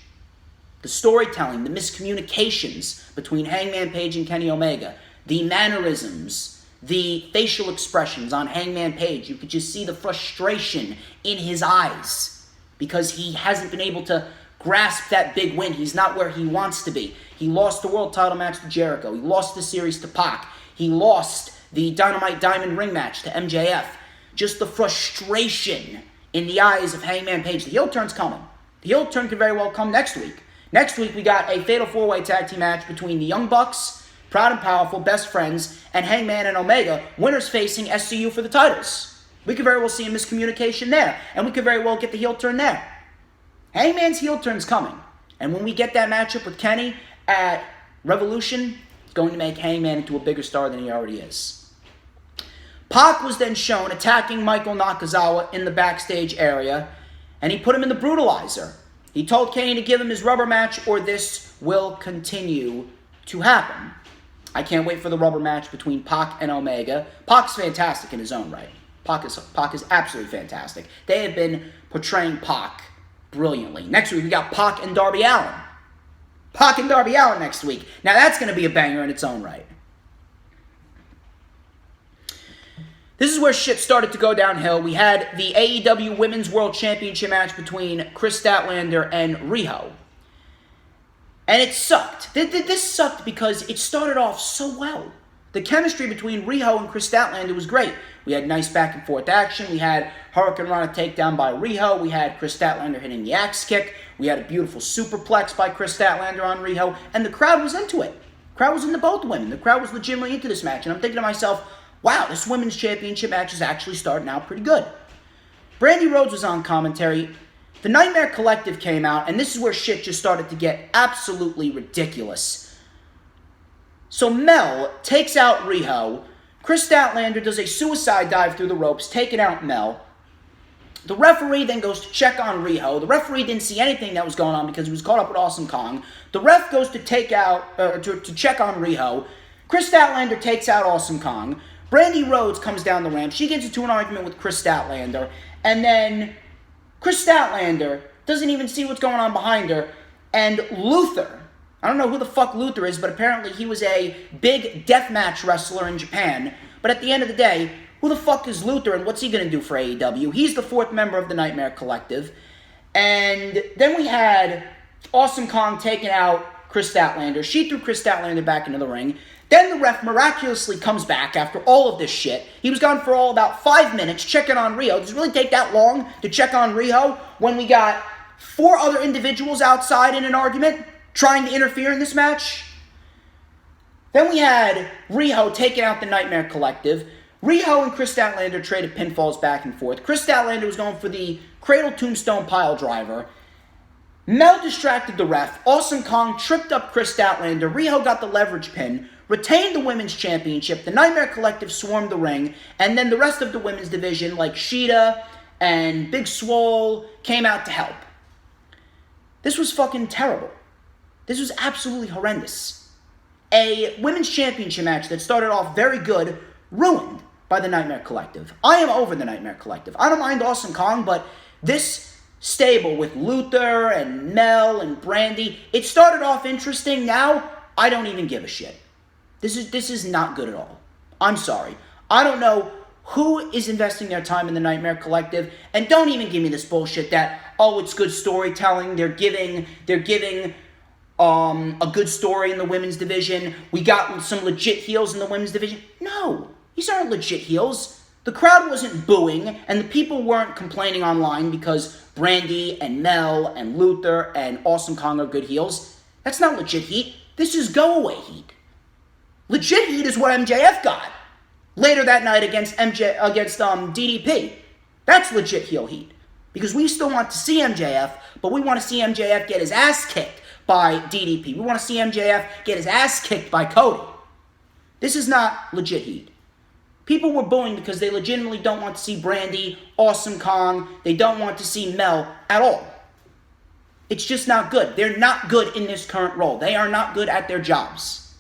The storytelling, the miscommunications between Hangman Page and Kenny Omega, the mannerisms, the facial expressions on Hangman Page. You could just see the frustration in his eyes because he hasn't been able to grasp that big win. He's not where he wants to be. He lost the world title match to Jericho. He lost the series to Pac. He lost the Dynamite Diamond Ring match to MJF. Just the frustration in the eyes of Hangman Page. The heel turn's coming. The heel turn could very well come next week. Next week, we got a fatal four-way tag team match between the Young Bucks, Proud and Powerful, Best Friends, and Hangman and Omega, winners facing SCU for the titles. We could very well see a miscommunication there, and we could very well get the heel turn there. Hangman's heel turn's coming, and when we get that matchup with Kenny at Revolution, it's going to make Hangman into a bigger star than he already is. Pac was then shown attacking Michael Nakazawa in the backstage area, and he put him in the brutalizer. He told Kenny to give him his rubber match or this will continue to happen. I can't wait for the rubber match between Pac and Omega. Pac's fantastic in his own right. Pac is absolutely fantastic. They have been portraying Pac brilliantly. Next week we got Pac and Darby Allin. Pac and Darby Allin next week. Now that's going to be a banger in its own right. This is where shit started to go downhill. We had the AEW Women's World Championship match between Chris Statlander and Riho. And it sucked. This sucked because it started off so well. The chemistry between Riho and Chris Statlander was great. We had nice back and forth action. We had Hurricane Rana takedown by Riho. We had Chris Statlander hitting the axe kick. We had a beautiful superplex by Chris Statlander on Riho. And the crowd was into it. The crowd was into both women. The crowd was legitimately into this match. And I'm thinking to myself, wow, this women's championship match is actually starting out pretty good. Brandy Rhodes was on commentary. The Nightmare Collective came out, and this is where shit just started to get absolutely ridiculous. So Mel takes out Riho. Chris Statlander does a suicide dive through the ropes, taking out Mel. The referee then goes to check on Riho. The referee didn't see anything that was going on because he was caught up with Awesome Kong. The ref goes to check on Riho. Chris Statlander takes out Awesome Kong. Brandy Rhodes comes down the ramp. She gets into an argument with Chris Statlander. And then Chris Statlander doesn't even see what's going on behind her. And Luther, I don't know who the fuck Luther is, but apparently he was a big deathmatch wrestler in Japan. But at the end of the day, who the fuck is Luther and what's he going to do for AEW? He's the fourth member of the Nightmare Collective. And then we had Awesome Kong taking out Chris Statlander. She threw Chris Statlander back into the ring. Then the ref miraculously comes back after all of this shit. He was gone for all about 5 minutes checking on Riho. Does it really take that long to check on Riho when we got 4 other individuals outside in an argument trying to interfere in this match? Then we had Riho taking out the Nightmare Collective. Riho and Chris Statlander traded pinfalls back and forth. Chris Statlander was going for the Cradle Tombstone Pile Driver. Mel distracted the ref. Awesome Kong tripped up Chris Statlander. Riho got the leverage pin, retained the women's championship. The Nightmare Collective swarmed the ring, and then the rest of the women's division, like Sheeta and Big Swole, came out to help. This was fucking terrible. This was absolutely horrendous. A women's championship match that started off very good, ruined by the Nightmare Collective. I am over the Nightmare Collective. I don't mind Awesome Kong, but this stable with Luther and Mel and Brandy, it started off interesting. Now, I don't even give a shit. This is not good at all. I'm sorry. I don't know who is investing their time in the Nightmare Collective, and don't even give me this bullshit that, oh, it's good storytelling. They're giving a good story in the women's division. We got some legit heels in the women's division. No, these aren't legit heels. The crowd wasn't booing, and the people weren't complaining online because Brandy and Mel and Luther and Awesome Kong are good heels. That's not legit heat. This is go-away heat. Legit heat is what MJF got later that night against DDP. That's legit heel heat. Because we still want to see MJF, but we want to see MJF get his ass kicked by DDP. We want to see MJF get his ass kicked by Cody. This is not legit heat. People were booing because they legitimately don't want to see Brandy, Awesome Kong. They don't want to see Mel at all. It's just not good. They're not good in this current role. They are not good at their jobs.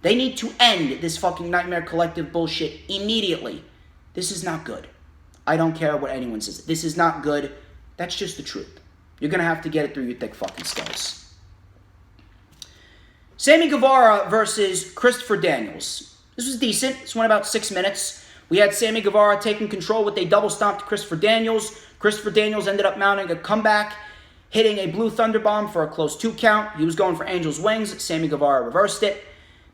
They need to end this fucking Nightmare Collective bullshit immediately. This is not good. I don't care what anyone says. This is not good. That's just the truth. You're going to have to get it through your thick fucking skulls. Sammy Guevara versus Christopher Daniels. This was decent. This went about 6 minutes. We had Sammy Guevara taking control with a double stomp to Christopher Daniels. Christopher Daniels ended up mounting a comeback, hitting a blue thunderbomb for a close 2 count. He was going for Angel's Wings. Sammy Guevara reversed it.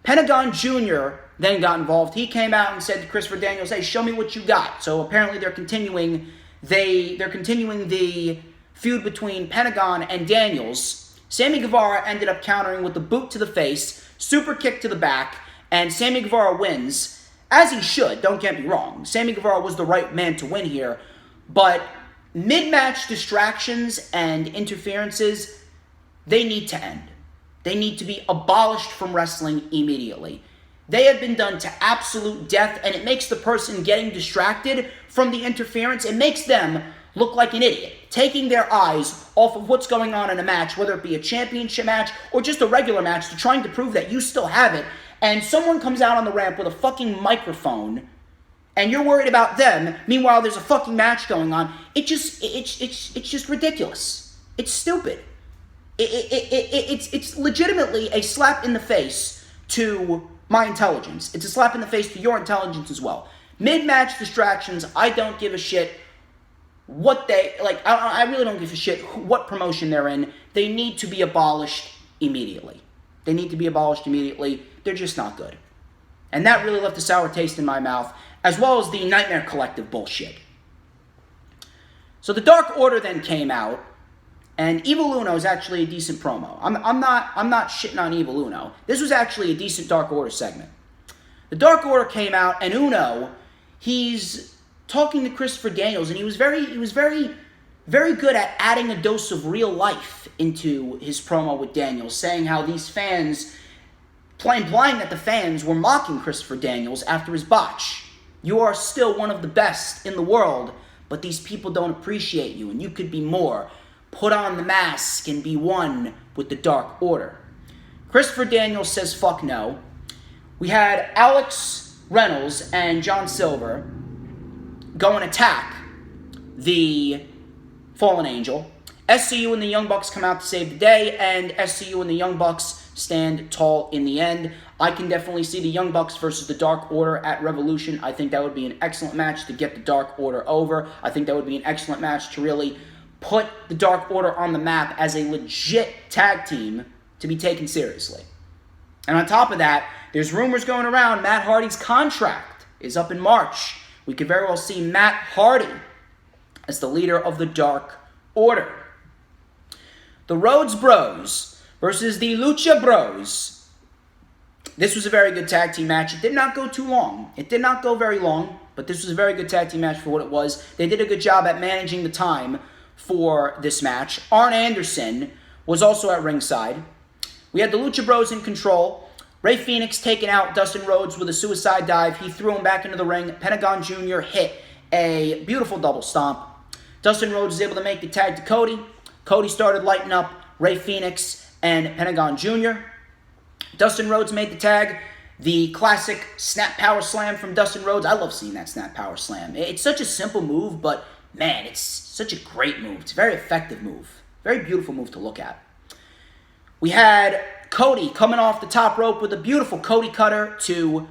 Pentagon Jr. then got involved. He came out and said to Christopher Daniels, "Hey, show me what you got." So apparently they're continuing the feud between Pentagon and Daniels. Sammy Guevara ended up countering with the boot to the face, super kick to the back, and Sammy Guevara wins, as he should, don't get me wrong. Sammy Guevara was the right man to win here, but mid-match distractions and interferences, they need to end. They need to be abolished from wrestling immediately. They have been done to absolute death, and it makes the person getting distracted from the interference, it makes them look like an idiot, taking their eyes off of what's going on in a match, whether it be a championship match or just a regular match, to trying to prove that you still have it, and someone comes out on the ramp with a fucking microphone, and you're worried about them, meanwhile there's a fucking match going on. It's just ridiculous. It's stupid. It's legitimately a slap in the face to my intelligence. It's a slap in the face to your intelligence as well. Mid-match distractions, I don't give a shit what they, like, I really don't give a shit what promotion they're in. They need to be abolished immediately. They need to be abolished immediately. They're just not good. And that really left a sour taste in my mouth, as well as the Nightmare Collective bullshit. So the Dark Order then came out, and Evil Uno is actually a decent promo. I'm not shitting on Evil Uno. This was actually a decent Dark Order segment. The Dark Order came out, and Uno, he's talking to Christopher Daniels, and he was very good at adding a dose of real life into his promo with Daniels, saying how these fans, implying that the fans were mocking Christopher Daniels after his botch. You are still one of the best in the world, but these people don't appreciate you, and you could be more. Put on the mask and be one with the Dark Order. Christopher Daniels says fuck no. We had Alex Reynolds and John Silver go and attack the Fallen Angel. SCU and the Young Bucks come out to save the day, and SCU and the Young Bucks stand tall in the end. I can definitely see the Young Bucks versus the Dark Order at Revolution. I think that would be an excellent match to get the Dark Order over. I think that would be an excellent match to really put the Dark Order on the map as a legit tag team to be taken seriously. And on top of that, there's rumors going around Matt Hardy's contract is up in March. We could very well see Matt Hardy as the leader of the Dark Order. The Rhodes Bros versus the Lucha Bros. This was a very good tag team match. It did not go too long. It did not go very long, but this was a very good tag team match for what it was. They did a good job at managing the time for this match. Arn Anderson was also at ringside. We had the Lucha Bros in control. Rey Fenix taking out Dustin Rhodes with a suicide dive. He threw him back into the ring. Pentagon Jr. hit a beautiful double stomp. Dustin Rhodes was able to make the tag to Cody. Cody started lighting up Rey Fenix and Pentagon Jr. Dustin Rhodes made the tag. The classic snap power slam from Dustin Rhodes. I love seeing that snap power slam. It's such a simple move, but man, it's such a great move. It's a very effective move. Very beautiful move to look at. We had Cody coming off the top rope with a beautiful Cody cutter to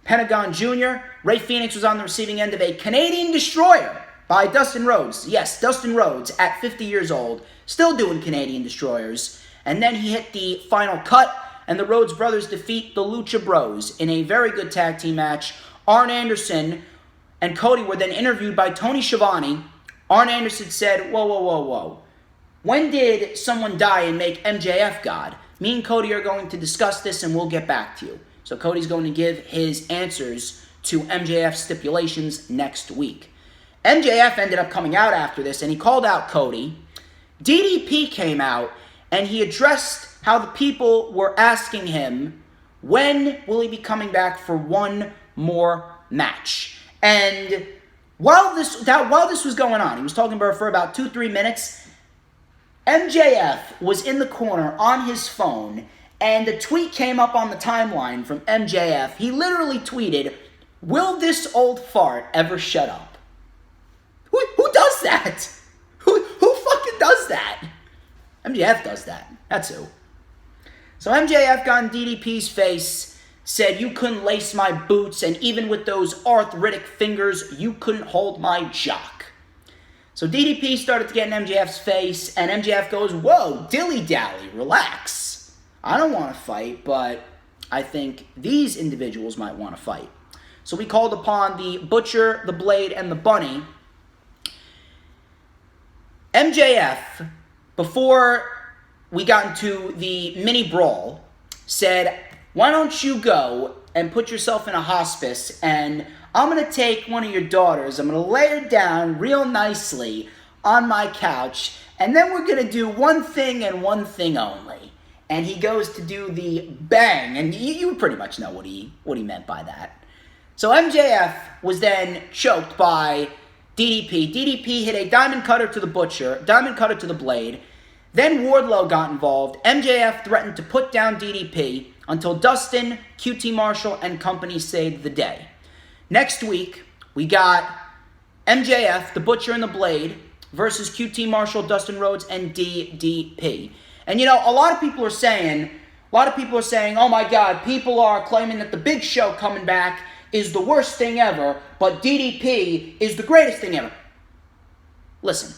Pentagon Jr. Rey Fenix was on the receiving end of a Canadian Destroyer by Dustin Rhodes. Yes, Dustin Rhodes at 50 years old, still doing Canadian Destroyers. And then he hit the final cut, and the Rhodes brothers defeat the Lucha Bros in a very good tag team match. Arn Anderson and Cody were then interviewed by Tony Schiavone. Arn Anderson said, whoa. When did someone die and make MJF God? Me and Cody are going to discuss this and we'll get back to you. So Cody's going to give his answers to MJF stipulations next week. MJF ended up coming out after this, and he called out Cody. DDP came out, and he addressed how the people were asking him, when will he be coming back for one more match? And while this was going on, he was talking about for about 2-3 minutes. MJF was in the corner on his phone, and a tweet came up on the timeline from MJF. He literally tweeted, "Will this old fart ever shut up?" Who does that? Who fucking does that? MJF does that. That's who. So MJF got in DDP's face, said, "You couldn't lace my boots, and even with those arthritic fingers, you couldn't hold my jock." So DDP started to get in MJF's face, and MJF goes, "Whoa, dilly-dally, relax. I don't want to fight, but I think these individuals might want to fight." So we called upon the Butcher, the Blade, and the Bunny. MJF, before we got into the mini brawl, said, "Why don't you go and put yourself in a hospice, and I'm going to take one of your daughters, I'm going to lay her down real nicely on my couch, and then we're going to do one thing and one thing only." And he goes to do the bang, and you pretty much know what he meant by that. So MJF was then choked by DDP. DDP hit a diamond cutter to the Butcher, diamond cutter to the Blade. Then Wardlow got involved. MJF threatened to put down DDP until Dustin, QT Marshall, and company saved the day. Next week, we got MJF, the Butcher, and the Blade versus QT Marshall, Dustin Rhodes, and DDP. And you know, a lot of people are saying, "Oh my God, people are claiming that the Big Show coming back is the worst thing ever, but DDP is the greatest thing ever." Listen,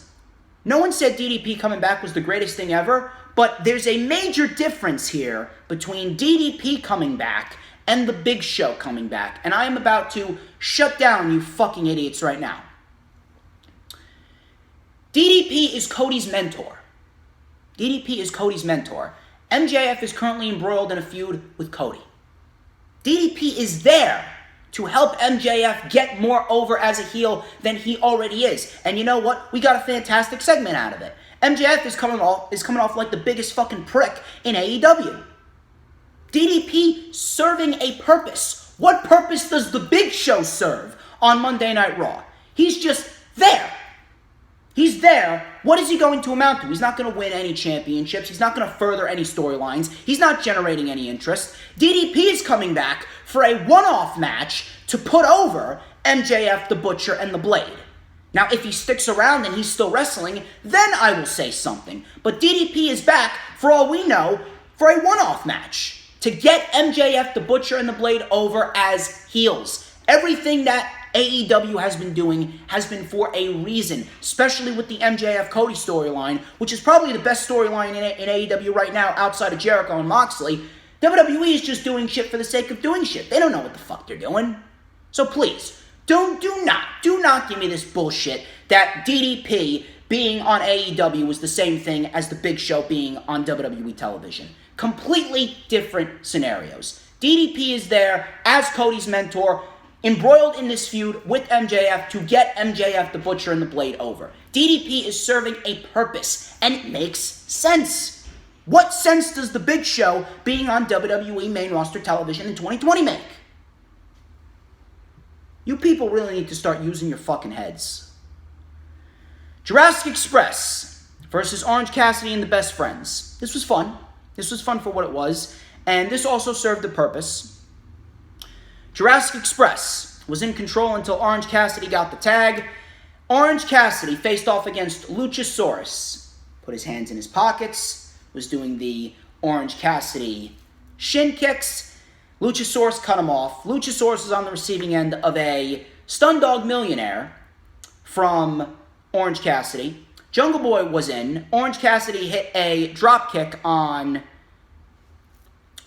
no one said DDP coming back was the greatest thing ever, but there's a major difference here between DDP coming back and the Big Show coming back, and I am about to shut down you fucking idiots right now. DDP is Cody's mentor. DDP is Cody's mentor. MJF is currently embroiled in a feud with Cody. DDP is there to help MJF get more over as a heel than he already is. And you know what? We got a fantastic segment out of it. MJF is coming off like the biggest fucking prick in AEW. DDP serving a purpose. What purpose does the Big Show serve on Monday Night Raw? He's just there. He's there. What is he going to amount to? He's not going to win any championships. He's not going to further any storylines. He's not generating any interest. DDP is coming back for a one-off match to put over MJF, the Butcher, and the Blade. Now, if he sticks around and he's still wrestling, then I will say something. But DDP is back, for all we know, for a one-off match to get MJF, the Butcher, and the Blade over as heels. Everything that AEW has been doing has been for a reason, especially with the MJF Cody storyline, which is probably the best storyline in AEW right now outside of Jericho and Moxley. WWE is just doing shit for the sake of doing shit. They don't know what the fuck they're doing. So please, do not give me this bullshit that DDP being on AEW was the same thing as the Big Show being on WWE television. Completely different scenarios. DDP is there as Cody's mentor, embroiled in this feud with MJF to get MJF, the Butcher, and the Blade over. DDP is serving a purpose, and it makes sense. What sense does the Big Show being on WWE main roster television in 2020 make? You people really need to start using your fucking heads. Jurassic Express versus Orange Cassidy and the Best Friends. This was fun. This was fun for what it was, and this also served a purpose. Jurassic Express was in control until Orange Cassidy got the tag. Orange Cassidy faced off against Luchasaurus. Put his hands in his pockets, was doing the Orange Cassidy shin kicks. Luchasaurus cut him off. Luchasaurus is on the receiving end of a Stun Dog Millionaire from Orange Cassidy. Jungle Boy was in. Orange Cassidy hit a drop kick on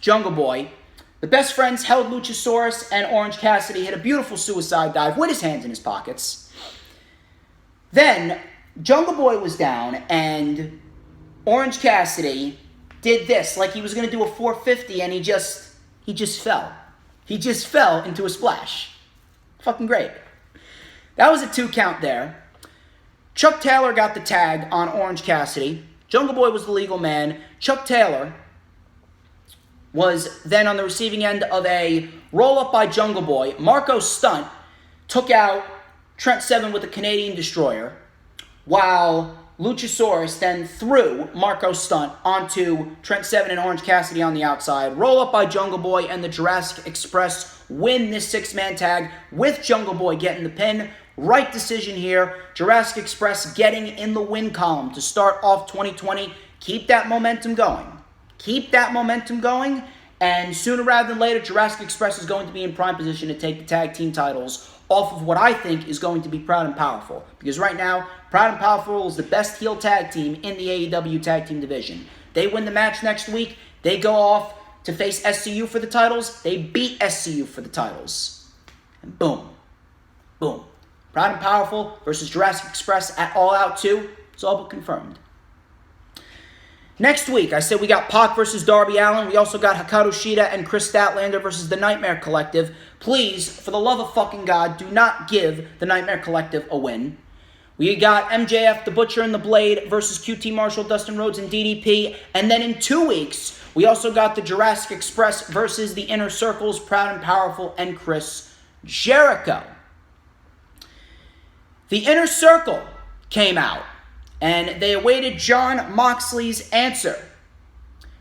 Jungle Boy. The Best Friends held Luchasaurus, and Orange Cassidy hit a beautiful suicide dive with his hands in his pockets. Then, Jungle Boy was down, and Orange Cassidy did this, like he was going to do a 450, and he just fell. He just fell into a splash. Fucking great. That was a 2 count there. Chuck Taylor got the tag on Orange Cassidy. Jungle Boy was the legal man. Chuck Taylor was then on the receiving end of a roll-up by Jungle Boy. Marco Stunt took out Trent Seven with a Canadian Destroyer, while Luchasaurus then threw Marco Stunt onto Trent Seven and Orange Cassidy on the outside. Roll-up by Jungle Boy, and the Jurassic Express win this 6-man tag with Jungle Boy getting the pin. Right decision here. Jurassic Express getting in the win column to start off 2020. Keep that momentum going. Keep that momentum going. And sooner rather than later, Jurassic Express is going to be in prime position to take the tag team titles off of what I think is going to be Proud and Powerful. Because right now, Proud and Powerful is the best heel tag team in the AEW tag team division. They win the match next week. They go off to face SCU for the titles. They beat SCU for the titles. And boom. Boom. Proud and Powerful versus Jurassic Express at All Out 2. It's all but confirmed. Next week, I said we got Pac versus Darby Allin. We also got Hikaru Shida and Chris Statlander versus the Nightmare Collective. Please, for the love of fucking God, do not give the Nightmare Collective a win. We got MJF, the Butcher, and the Blade versus QT Marshall, Dustin Rhodes, and DDP. And then in 2 weeks, we also got the Jurassic Express versus the Inner Circles, Proud and Powerful, and Chris Jericho. The Inner Circle came out, and they awaited Jon Moxley's answer.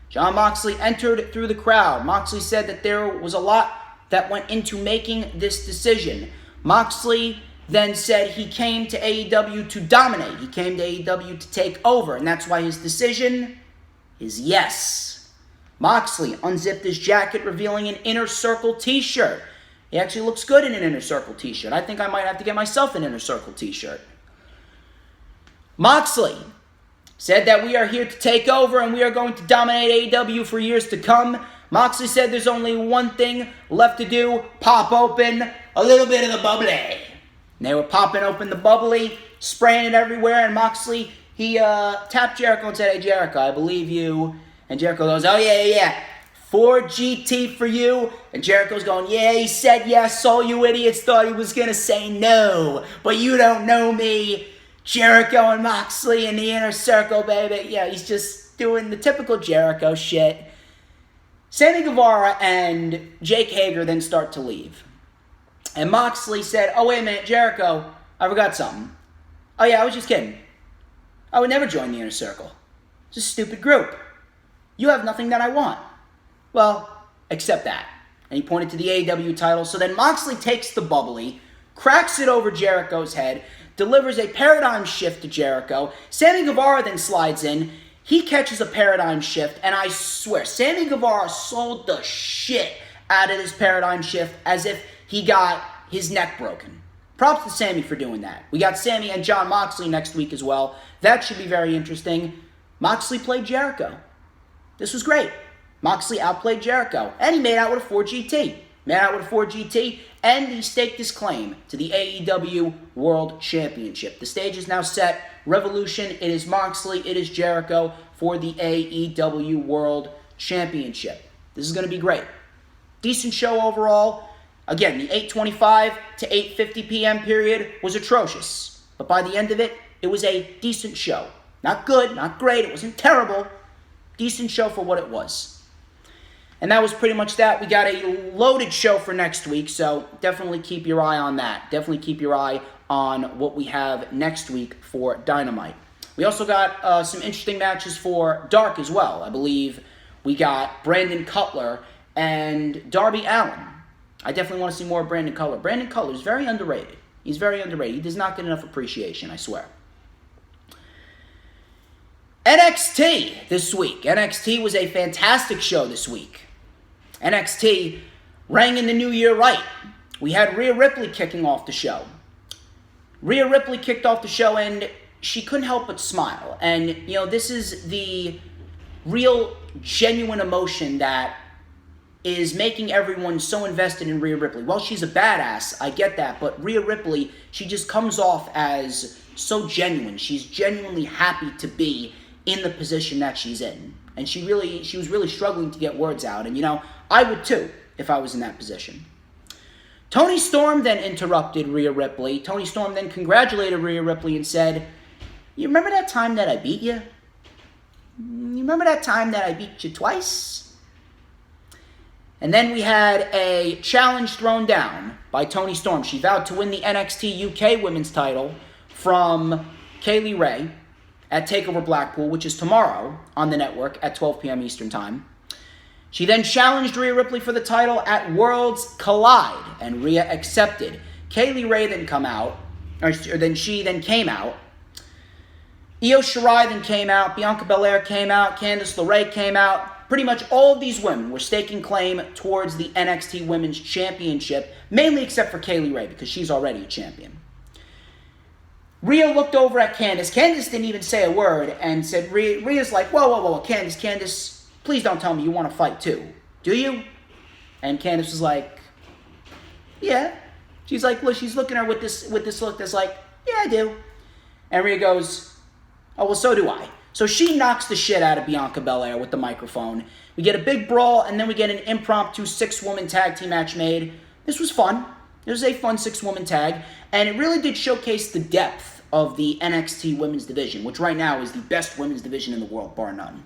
Jon Moxley entered through the crowd. Moxley said that there was a lot that went into making this decision. Moxley then said he came to AEW to dominate. He came to AEW to take over, and that's why his decision is yes. Moxley unzipped his jacket, revealing an Inner Circle t-shirt. He actually looks good in an Inner Circle t-shirt. I think I might have to get myself an Inner Circle t-shirt. Moxley said that we are here to take over and we are going to dominate AEW for years to come. Moxley said there's only one thing left to do, pop open a little bit of the bubbly. And they were popping open the bubbly, spraying it everywhere, and Moxley, he tapped Jericho and said, "Hey Jericho, I believe you." And Jericho goes, "Oh yeah. 4GT for you." And Jericho's going, "Yeah, he said yes. All you idiots thought he was going to say no. But you don't know me. Jericho and Moxley in the Inner Circle, baby." Yeah, he's just doing the typical Jericho shit. Sammy Guevara and Jake Hager then start to leave. And Moxley said, "Oh, wait a minute, Jericho, I forgot something. Oh yeah, I was just kidding. I would never join the Inner Circle. It's a stupid group. You have nothing that I want. Well, except that." And he pointed to the AEW title. So then Moxley takes the bubbly, cracks it over Jericho's head, delivers a paradigm shift to Jericho. Sammy Guevara then slides in. He catches a paradigm shift, and I swear, Sammy Guevara sold the shit out of this paradigm shift as if he got his neck broken. Props to Sammy for doing that. We got Sammy and Jon Moxley next week as well. That should be very interesting. Moxley played Jericho. This was great. Moxley outplayed Jericho, and he made out with a 4GT. And he staked his claim to the AEW World Championship. The stage is now set. Revolution, it is Moxley, it is Jericho for the AEW World Championship. This is going to be great. Decent show overall. Again, the 8:25 to 8:50 p.m. period was atrocious. But by the end of it, it was a decent show. Not good, not great, it wasn't terrible. Decent show for what it was. And that was pretty much that. We got a loaded show for next week, so definitely keep your eye on that. Definitely keep your eye on what we have next week for Dynamite. We also got some interesting matches for Dark as well. I believe we got Brandon Cutler and Darby Allin. I definitely want to see more of Brandon Cutler. Brandon Cutler is very underrated. He's very underrated. He does not get enough appreciation, I swear. NXT this week. NXT was a fantastic show this week. NXT rang in the new year right. We had Rhea Ripley kicking off the show. Rhea Ripley kicked off the show and she couldn't help but smile. And, you know, this is the real, genuine emotion that is making everyone so invested in Rhea Ripley. Well, she's a badass, I get that, but Rhea Ripley, she just comes off as so genuine. She's genuinely happy to be in the position that she's in. And she was really struggling to get words out. And, you know, I would too if I was in that position. Toni Storm then interrupted Rhea Ripley. Toni Storm then congratulated Rhea Ripley and said, "You remember that time that I beat you? You remember that time that I beat you twice?" And then we had a challenge thrown down by Toni Storm. She vowed to win the NXT UK Women's title from Kaylee Ray at TakeOver Blackpool, which is tomorrow on the network at 12 p.m. Eastern Time. She then challenged Rhea Ripley for the title at Worlds Collide, and Rhea accepted. Kaylee Ray then came out. Io Shirai then came out. Bianca Belair came out. Candice LeRae came out. Pretty much all of these women were staking claim towards the NXT Women's Championship, mainly except for Kaylee Ray, because she's already a champion. Rhea looked over at Candice. Candice didn't even say a word and said, Rhea's like, whoa, Candice, please don't tell me you want to fight too. Do you? And Candice was like, yeah. She's like, look, she's looking at her with this look that's like, yeah, I do. And Rhea goes, oh, well, so do I. So she knocks the shit out of Bianca Belair with the microphone. We get a big brawl, and then we get an impromptu 6-woman tag team match made. This was fun. It was a fun 6-woman tag, and it really did showcase the depth of the NXT women's division, which right now is the best women's division in the world, bar none.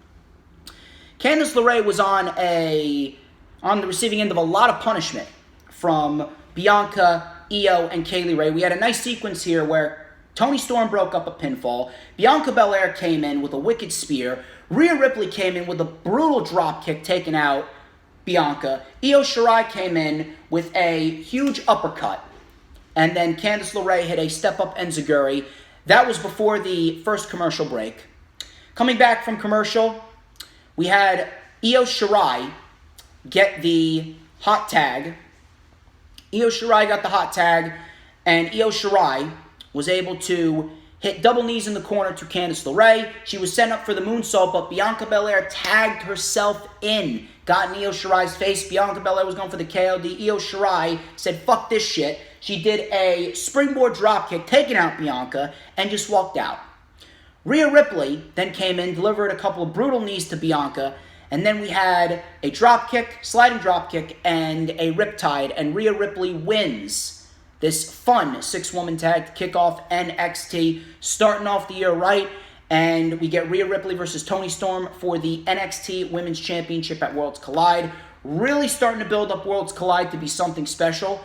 Candice LeRae was on the receiving end of a lot of punishment from Bianca, Io, and Kaylee Ray. We had a nice sequence here where Toni Storm broke up a pinfall. Bianca Belair came in with a wicked spear. Rhea Ripley came in with a brutal dropkick, taking out Bianca. Io Shirai came in with a huge uppercut. And then Candice LeRae hit a step-up enziguri. That was before the first commercial break. Coming back from commercial, we had Io Shirai get the hot tag. Io Shirai got the hot tag, and Io Shirai was able to hit double knees in the corner to Candice LeRae. She was sent up for the moonsault, but Bianca Belair tagged herself in, got in Io Shirai's face. Bianca Belair was going for the KOD. Io Shirai said, fuck this shit. She did a springboard dropkick, taking out Bianca, and just walked out. Rhea Ripley then came in, delivered a couple of brutal knees to Bianca, and then we had a dropkick, sliding dropkick, and a riptide, and Rhea Ripley wins this fun 6-woman tag to kick off NXT, starting off the year right, and we get Rhea Ripley versus Toni Storm for the NXT Women's Championship at Worlds Collide. Really starting to build up Worlds Collide to be something special.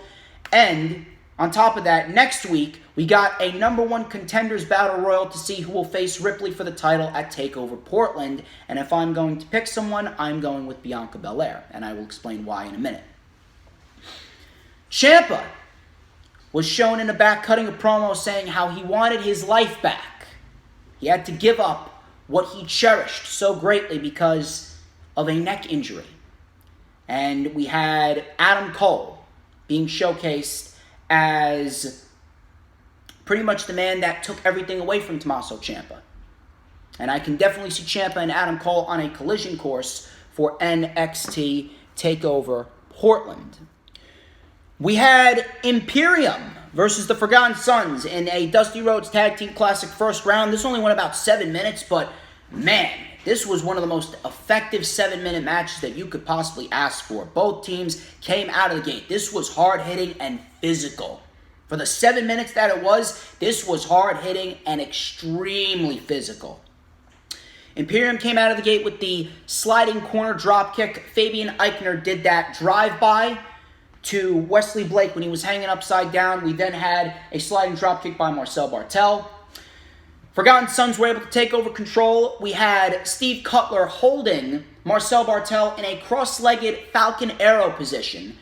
And on top of that, next week, we got a #1 Contenders Battle Royal to see who will face Ripley for the title at TakeOver Portland. And if I'm going to pick someone, I'm going with Bianca Belair, and I will explain why in a minute. Ciampa was shown in the back cutting a promo saying how he wanted his life back. He had to give up what he cherished so greatly because of a neck injury. And we had Adam Cole being showcased as pretty much the man that took everything away from Tommaso Ciampa. And I can definitely see Ciampa and Adam Cole on a collision course for NXT TakeOver Portland. We had Imperium versus the Forgotten Sons in a Dusty Rhodes Tag Team Classic first round. This only went about 7 minutes, but man, this was one of the most effective 7-minute matches that you could possibly ask for. Both teams came out of the gate. This was hard-hitting and physical. For the 7 minutes that it was, this was hard-hitting and extremely physical. Imperium came out of the gate with the sliding corner dropkick. Fabian Eichner did that drive-by to Wesley Blake when he was hanging upside down. We then had a sliding dropkick by Marcel Bartel. Forgotten Sons were able to take over control. We had Steve Cutler holding Marcel Bartel in a cross-legged Falcon Arrow position.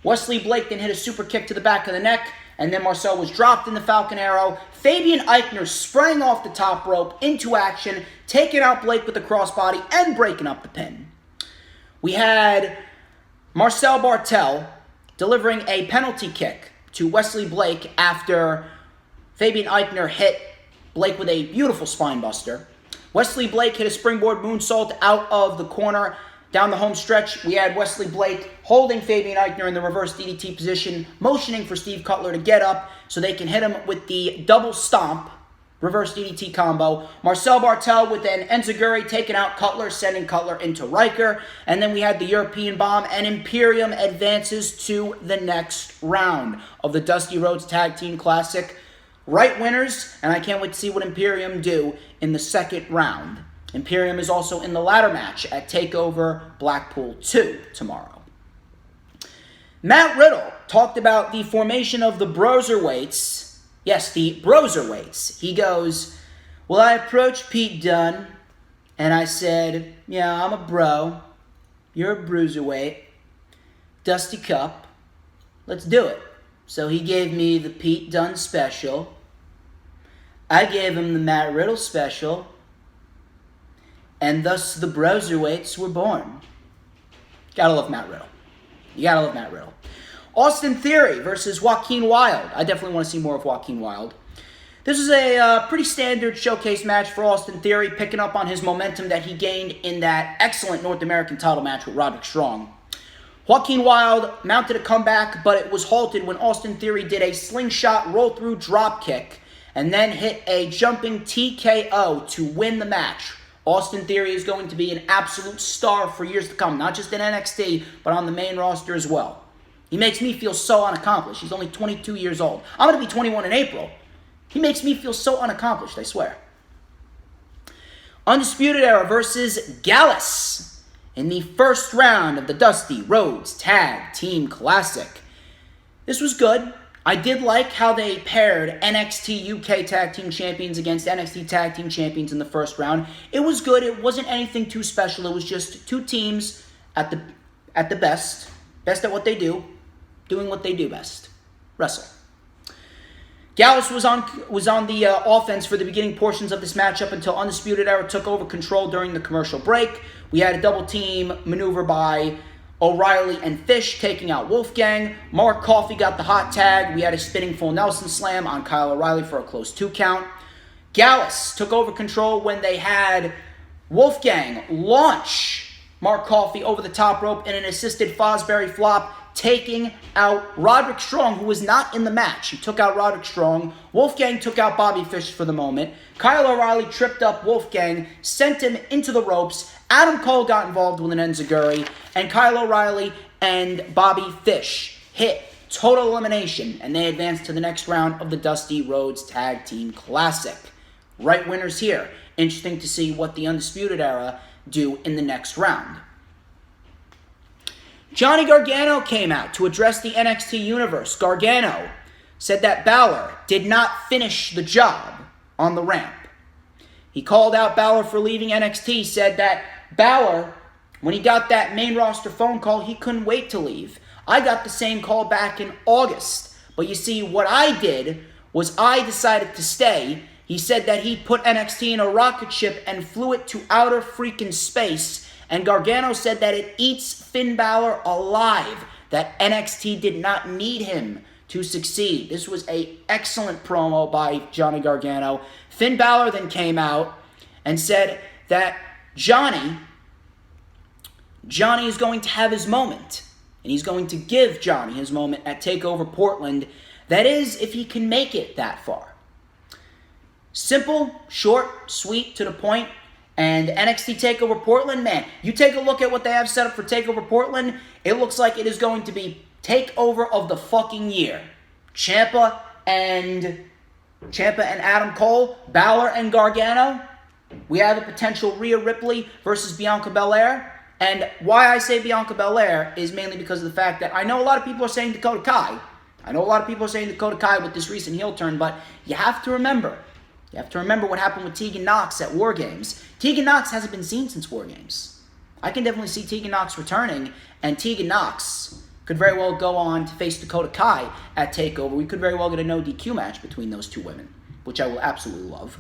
Wesley Blake then hit a super kick to the back of the neck, and then Marcel was dropped in the Falcon Arrow. Fabian Eichner sprang off the top rope into action, taking out Blake with the crossbody and breaking up the pin. We had Marcel Bartel delivering a penalty kick to Wesley Blake after Fabian Eichner hit Blake with a beautiful spinebuster. Wesley Blake hit a springboard moonsault out of the corner. Down the home stretch, we had Wesley Blake holding Fabian Eichner in the reverse DDT position, motioning for Steve Cutler to get up so they can hit him with the double stomp, reverse DDT combo. Marcel Bartel with an enziguri taking out Cutler, sending Cutler into Riker. And then we had the European Bomb, and Imperium advances to the next round of the Dusty Rhodes Tag Team Classic. Right winners, and I can't wait to see what Imperium do in the second round. Imperium is also in the ladder match at TakeOver Blackpool 2 tomorrow. Matt Riddle talked about the formation of the Broserweights. Yes, the Broserweights. He goes, well, I approached Pete Dunne, and I said, yeah, I'm a bro. You're a bruiserweight. Dusty Cup. Let's do it. So he gave me the Pete Dunne special. I gave him the Matt Riddle special. And thus the Broserweights were born. Gotta love Matt Riddle. You gotta love Matt Riddle. Austin Theory versus Joaquin Wilde. I definitely want to see more of Joaquin Wilde. This is a pretty standard showcase match for Austin Theory, picking up on his momentum that he gained in that excellent North American title match with Roderick Strong. Joaquin Wilde mounted a comeback, but it was halted when Austin Theory did a slingshot roll-through dropkick and then hit a jumping TKO to win the match. Austin Theory is going to be an absolute star for years to come, not just in NXT, but on the main roster as well. He makes me feel so unaccomplished. He's only 22 years old. I'm going to be 21 in April. He makes me feel so unaccomplished, I swear. Undisputed Era versus Gallus in the first round of the Dusty Rhodes Tag Team Classic. This was good. I did like how they paired NXT UK Tag Team Champions against NXT Tag Team Champions in the first round. It was good. It wasn't anything too special. It was just two teams at the best at what they do, doing what they do best, wrestle. Gallus was on the offense for the beginning portions of this matchup until Undisputed Era took over control during the commercial break. We had a double team maneuver by O'Reilly and Fish taking out Wolfgang. Mark Coffey got the hot tag. We had a spinning full Nelson slam on Kyle O'Reilly for a close 2 count. Gallus took over control when they had Wolfgang launch Mark Coffey over the top rope in an assisted Fosbury flop, taking out Roderick Strong, who was not in the match. He took out Roderick Strong. Wolfgang took out Bobby Fish for the moment. Kyle O'Reilly tripped up Wolfgang, sent him into the ropes. Adam Cole got involved with an enziguri, and Kyle O'Reilly and Bobby Fish hit total elimination, and they advanced to the next round of the Dusty Rhodes Tag Team Classic. Right winners here. Interesting to see what the Undisputed Era do in the next round. Johnny Gargano came out to address the NXT universe. Gargano said that Balor did not finish the job on the ramp. He called out Balor for leaving NXT, said that Balor, when he got that main roster phone call, he couldn't wait to leave. I got the same call back in August. But you see, what I did was I decided to stay. He said that he put NXT in a rocket ship and flew it to outer freaking space. And Gargano said that it eats Finn Balor alive, that NXT did not need him to succeed. This was an excellent promo by Johnny Gargano. Finn Balor then came out and said that Johnny is going to have his moment. And he's going to give Johnny his moment at TakeOver Portland. That is, if he can make it that far. Simple, short, sweet, to the point. And NXT TakeOver Portland, man, you take a look at what they have set up for TakeOver Portland, it looks like it is going to be TakeOver of the fucking year. Ciampa and Adam Cole, Balor and Gargano. We have a potential Rhea Ripley versus Bianca Belair. And why I say Bianca Belair is mainly because of the fact that I know a lot of people are saying Dakota Kai. With this recent heel turn, but you have to remember what happened with Tegan Nox at War Games. Tegan Nox hasn't been seen since War Games. I can definitely see Tegan Nox returning, and Tegan Nox could very well go on to face Dakota Kai at TakeOver. We could very well get a no DQ match between those two women, which I will absolutely love.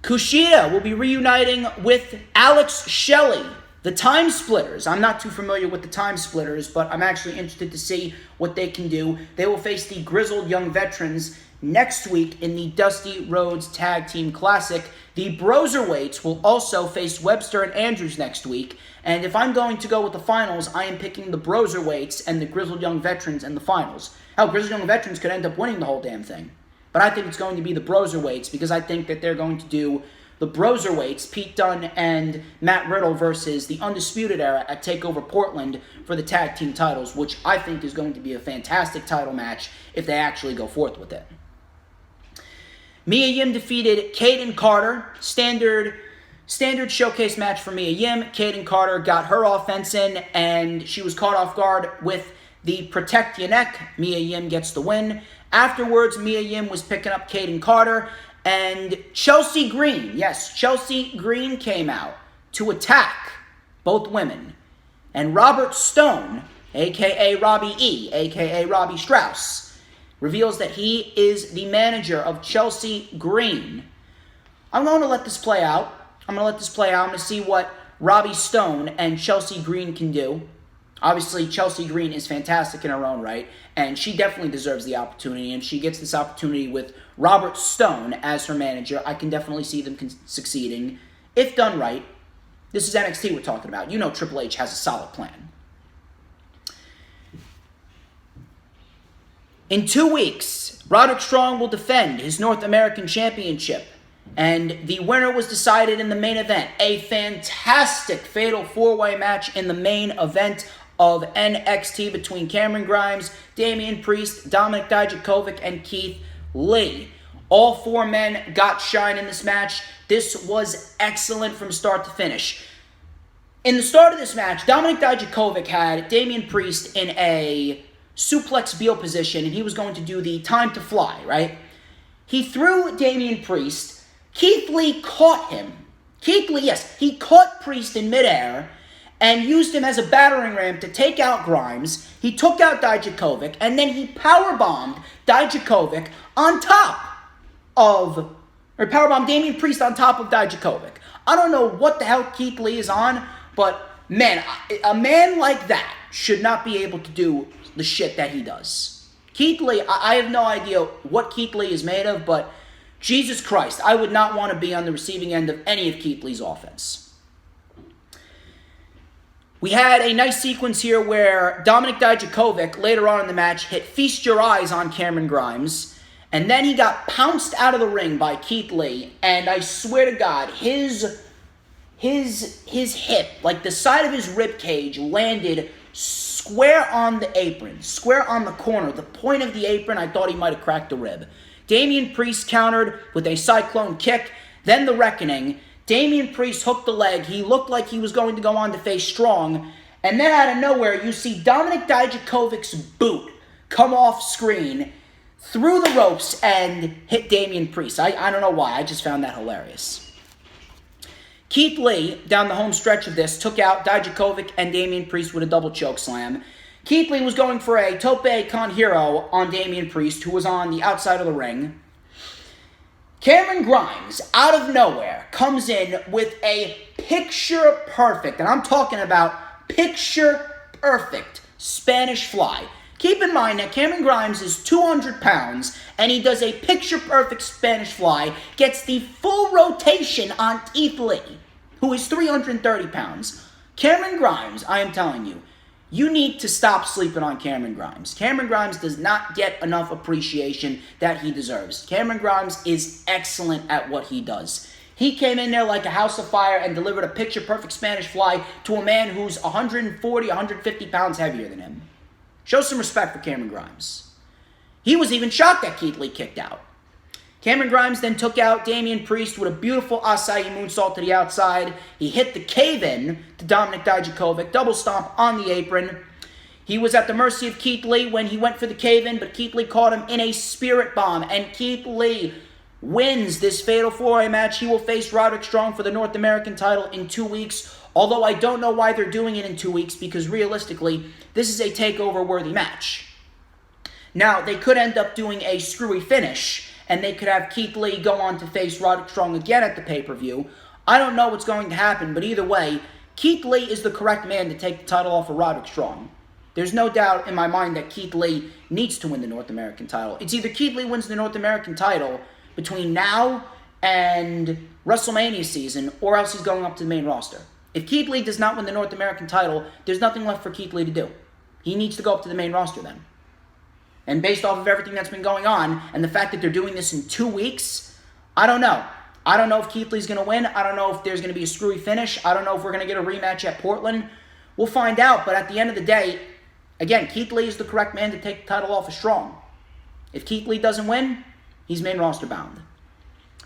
Kushida will be reuniting with Alex Shelley, the Time Splitters. I'm not too familiar with the Time Splitters, but I'm actually interested to see what they can do. They will face the Grizzled Young Veterans next week in the Dusty Rhodes Tag Team Classic. The Broserweights will also face Webster and Andrews next week. And if I'm going to go with the finals, I am picking the Broserweights and the Grizzled Young Veterans in the finals. Hell, Grizzled Young Veterans could end up winning the whole damn thing. but I think it's going to be the Broserweights because I think that they're going to do the Broserweights, Pete Dunne and Matt Riddle versus the Undisputed Era at TakeOver Portland for the tag team titles, which I think is going to be a fantastic title match if they actually go forth with it. Mia Yim defeated Kaden Carter. Standard showcase match for Mia Yim. Kaden Carter got her offense in, and she was caught off guard with the Protect Your Neck. Mia Yim gets the win. Afterwards, Mia Yim was picking up Kaden Carter, and Chelsea Green, yes, Chelsea Green came out to attack both women. And Robert Stone, a.k.a. Robbie E., a.k.a. Robbie Strauss, reveals that he is the manager of Chelsea Green. I'm going to let this play out. I'm going to see what Robbie Stone and Chelsea Green can do. Obviously, Chelsea Green is fantastic in her own right, and she definitely deserves the opportunity, and she gets this opportunity with Robert Stone as her manager. I can definitely see them succeeding, if done right. This is NXT we're talking about. You know Triple H has a solid plan. In 2 weeks, Roderick Strong will defend his North American Championship, and the winner was decided in the main event. A fantastic fatal 4-way match in the main event of NXT between Cameron Grimes, Damian Priest, Dominik Dijakovic, and Keith Lee. All 4 men got shine in this match. This was excellent from start to finish. In the start of this match, Dominik Dijakovic had Damian Priest in a suplex Beal position, and he was going to do the time to fly, right? He threw Damian Priest. Keith Lee caught him. He caught Priest in midair and used him as a battering ram to take out Grimes. He took out Dijakovic, and then he powerbombed Dijakovic powerbombed Damian Priest on top of Dijakovic. I don't know what the hell Keith Lee is on, but man, a man like that should not be able to do the shit that he does. Keith Lee, I have no idea what Keith Lee is made of, but Jesus Christ, I would not want to be on the receiving end of any of Keith Lee's offense. We had a nice sequence here where Dominik Dijakovic, later on in the match, hit Feast Your Eyes on Cameron Grimes, and then he got pounced out of the ring by Keith Lee, and I swear to God, his hip, like the side of his rib cage, landed square on the apron, square on the corner, the point of the apron. I thought he might have cracked the rib. Damian Priest countered with a Cyclone kick, then the Reckoning. Damian Priest hooked the leg. He looked like he was going to go on to face Strong. And then out of nowhere, you see Dominik Dijakovic's boot come off screen, through the ropes, and hit Damian Priest. I don't know why. I just found that hilarious. Keith Lee, down the home stretch of this, took out Dijakovic and Damian Priest with a double choke slam. Keith Lee was going for a Tope Con Hero on Damian Priest, who was on the outside of the ring. Cameron Grimes, out of nowhere, comes in with a picture-perfect, and I'm talking about picture-perfect Spanish fly. Keep in mind that Cameron Grimes is 200 pounds, and he does a picture-perfect Spanish fly, gets the full rotation on Keith Lee, who is 330 pounds. Cameron Grimes, I am telling you, you need to stop sleeping on Cameron Grimes. Cameron Grimes does not get enough appreciation that he deserves. Cameron Grimes is excellent at what he does. He came in there like a house of fire and delivered a picture-perfect Spanish fly to a man who's 140, 150 pounds heavier than him. Show some respect for Cameron Grimes. He was even shocked that Keith Lee kicked out. Cameron Grimes then took out Damian Priest with a beautiful acai moonsault to the outside. He hit the cave-in to Dominik Dijakovic, double stomp on the apron. He was at the mercy of Keith Lee when he went for the cave-in, but Keith Lee caught him in a spirit bomb, and Keith Lee wins this fatal 4-way match. He will face Roderick Strong for the North American title in 2 weeks, although I don't know why they're doing it in 2 weeks, because realistically, this is a TakeOver-worthy match. Now, they could end up doing a screwy finish, and they could have Keith Lee go on to face Roderick Strong again at the pay-per-view. I don't know what's going to happen, but either way, Keith Lee is the correct man to take the title off of Roderick Strong. There's no doubt in my mind that Keith Lee needs to win the North American title. It's either Keith Lee wins the North American title between now and WrestleMania season, or else he's going up to the main roster. If Keith Lee does not win the North American title, there's nothing left for Keith Lee to do. He needs to go up to the main roster then. And based off of everything that's been going on and the fact that they're doing this in 2 weeks, I don't know. I don't know if Keith Lee's going to win. I don't know if there's going to be a screwy finish. I don't know if we're going to get a rematch at Portland. We'll find out. But at the end of the day, again, Keith Lee is the correct man to take the title off of Strong. If Keith Lee doesn't win, he's main roster bound.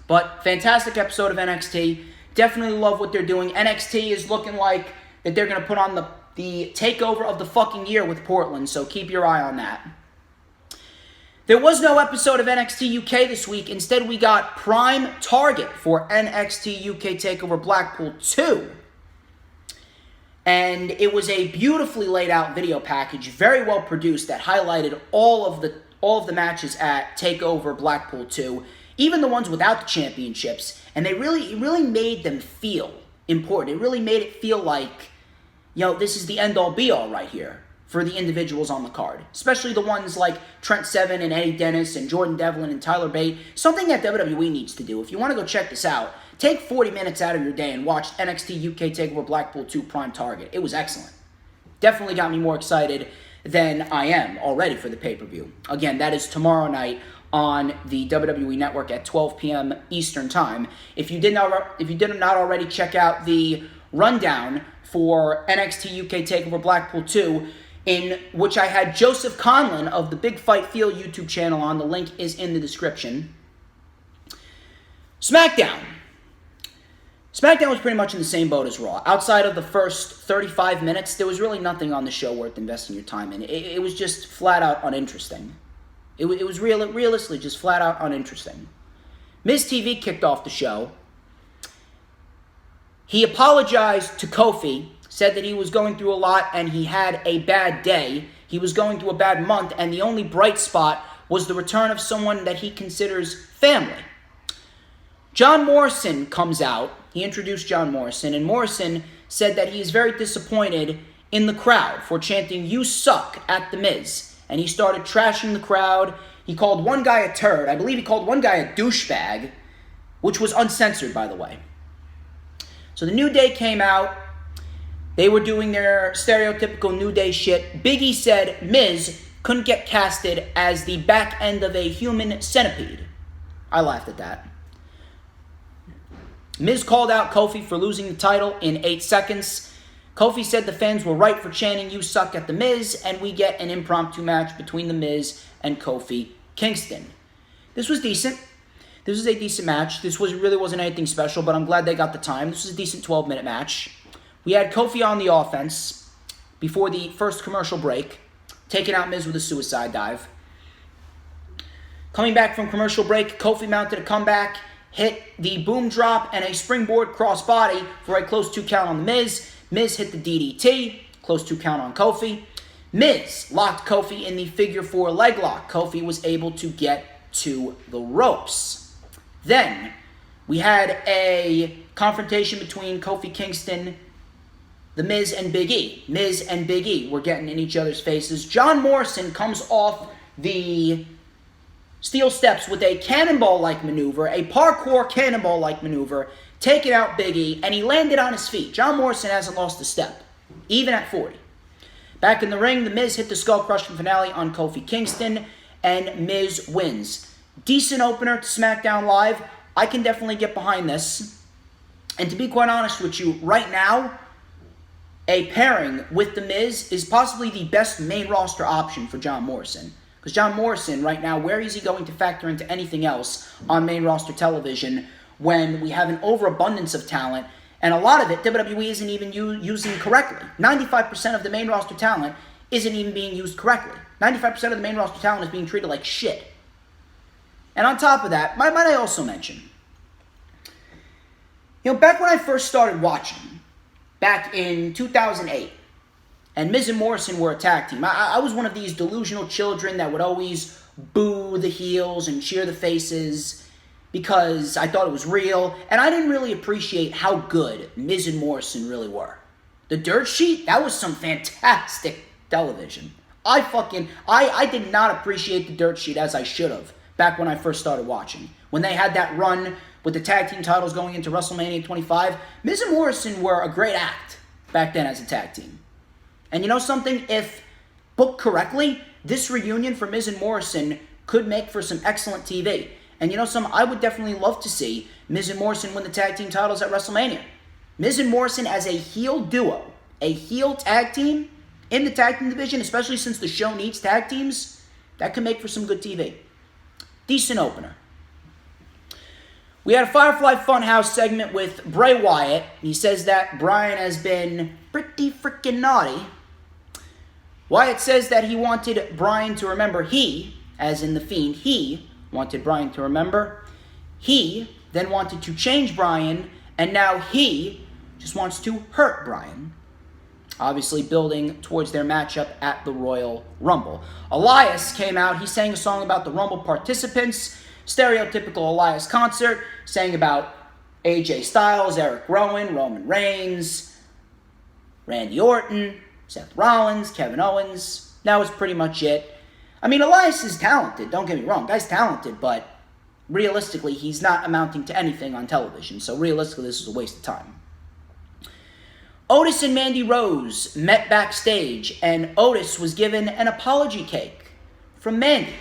But fantastic episode of NXT. Definitely love what they're doing. NXT is looking like that they're going to put on the takeover of the fucking year with Portland. So keep your eye on that. There was no episode of NXT UK this week. Instead, we got Prime Target for NXT UK TakeOver Blackpool 2. And it was a beautifully laid out video package, very well produced, that highlighted all of the matches at TakeOver Blackpool 2, even the ones without the championships. And it really made them feel important. It really made it feel like, this is the end-all be-all right here for the individuals on the card, especially the ones like Trent Seven and Eddie Dennis and Jordan Devlin and Tyler Bate. Something that WWE needs to do. If you want to go check this out, take 40 minutes out of your day and watch NXT UK TakeOver Blackpool 2 Prime Target. It was excellent. Definitely got me more excited than I am already for the pay-per-view. Again, that is tomorrow night on the WWE Network at 12 p.m. Eastern Time. If you did not already check out the rundown for NXT UK TakeOver Blackpool 2, in which I had Joseph Conlon of the Big Fight Feel YouTube channel on. The link is in the description. SmackDown. SmackDown was pretty much in the same boat as Raw. Outside of the first 35 minutes, there was really nothing on the show worth investing your time in. It was just flat out uninteresting. It was realistically just flat out uninteresting. Miz TV kicked off the show. He apologized to Kofi, said that he was going through a lot and he had a bad day. He was going through a bad month, and the only bright spot was the return of someone that he considers family. John Morrison comes out. He introduced John Morrison, and Morrison said that he is very disappointed in the crowd for chanting "You suck" at The Miz. And he started trashing the crowd. He called one guy a turd. I believe he called one guy a douchebag, which was uncensored, by the way. So the New Day came out. They were doing their stereotypical New Day shit. Big E said Miz couldn't get casted as the back end of a human centipede. I laughed at that. Miz called out Kofi for losing the title in 8 seconds. Kofi said the fans were right for chanting "You suck" at The Miz, and we get an impromptu match between The Miz and Kofi Kingston. This was decent. This was a decent match. This really wasn't anything special, but I'm glad they got the time. This was a decent 12-minute match. We had Kofi on the offense before the first commercial break, taking out Miz with a suicide dive. Coming back from commercial break, Kofi mounted a comeback, hit the boom drop and a springboard crossbody for a close 2 count on The Miz. Miz hit the DDT, close 2 count on Kofi. Miz locked Kofi in the figure 4 leg lock. Kofi was able to get to the ropes. Then we had a confrontation between Kofi Kingston, The Miz, and Big E. Miz and Big E were getting in each other's faces. John Morrison comes off the steel steps with a cannonball-like maneuver, a parkour cannonball-like maneuver, taking out Big E, and he landed on his feet. John Morrison hasn't lost a step, even at 40. Back in the ring, The Miz hit the skull-crushing finale on Kofi Kingston, and Miz wins. Decent opener to SmackDown Live. I can definitely get behind this. And to be quite honest with you, right now, a pairing with The Miz is possibly the best main roster option for John Morrison. Because John Morrison, right now, where is he going to factor into anything else on main roster television when we have an overabundance of talent, and a lot of it WWE isn't even using correctly? 95% of the main roster talent isn't even being used correctly. 95% of the main roster talent is being treated like shit. And on top of that, might I also mention, back when I first started watching, back in 2008, and Miz and Morrison were a tag team, I was one of these delusional children that would always boo the heels and cheer the faces because I thought it was real, and I didn't really appreciate how good Miz and Morrison really were. The Dirt Sheet, that was some fantastic television. I did not appreciate the Dirt Sheet as I should have back when I first started watching. When they had that run with the tag team titles going into WrestleMania 25, Miz and Morrison were a great act back then as a tag team. And you know something? If booked correctly, this reunion for Miz and Morrison could make for some excellent TV. And you know something? I would definitely love to see Miz and Morrison win the tag team titles at WrestleMania. Miz and Morrison as a heel duo, a heel tag team in the tag team division, especially since the show needs tag teams, that could make for some good TV. Decent opener. We had a Firefly Funhouse segment with Bray Wyatt. He says that Bryan has been pretty freaking naughty. Wyatt says that he wanted Bryan to remember he, as in the Fiend, he wanted Bryan to remember. He then wanted to change Bryan, and now he just wants to hurt Bryan. Obviously building towards their matchup at the Royal Rumble. Elias came out. He sang a song about the Rumble participants. Stereotypical Elias concert. Sang about AJ Styles, Eric Rowan, Roman Reigns, Randy Orton, Seth Rollins, Kevin Owens. That was pretty much it. I mean, Elias is talented. Don't get me wrong. Guy's talented, but realistically, he's not amounting to anything on television. So realistically, this is a waste of time. Otis and Mandy Rose met backstage, and Otis was given an apology cake from Mandy,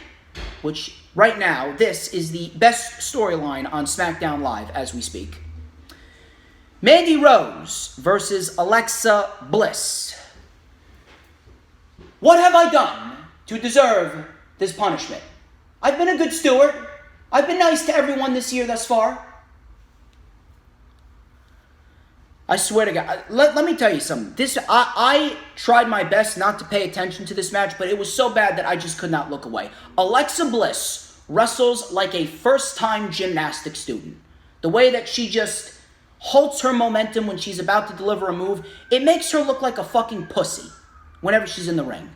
which right now, this is the best storyline on SmackDown Live as we speak. Mandy Rose versus Alexa Bliss. What have I done to deserve this punishment? I've been a good steward. I've been nice to everyone this year thus far. I swear to God, let me tell you something. I tried my best not to pay attention to this match, but it was so bad that I just could not look away. Alexa Bliss wrestles like a first-time gymnastics student. The way that she just halts her momentum when she's about to deliver a move, it makes her look like a fucking pussy whenever she's in the ring.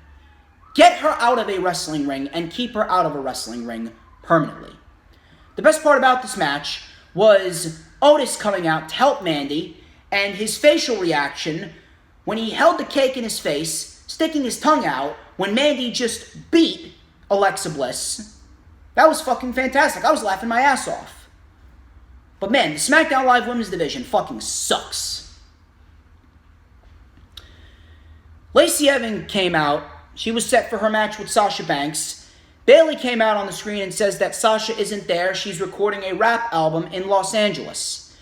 Get her out of a wrestling ring and keep her out of a wrestling ring permanently. The best part about this match was Otis coming out to help Mandy, and his facial reaction when he held the cake in his face, sticking his tongue out, when Mandy just beat Alexa Bliss. That was fucking fantastic. I was laughing my ass off. But man, the SmackDown Live Women's Division fucking sucks. Lacey Evans came out. She was set for her match with Sasha Banks. Bayley came out on the screen and says that Sasha isn't there. She's recording a rap album in Los Angeles.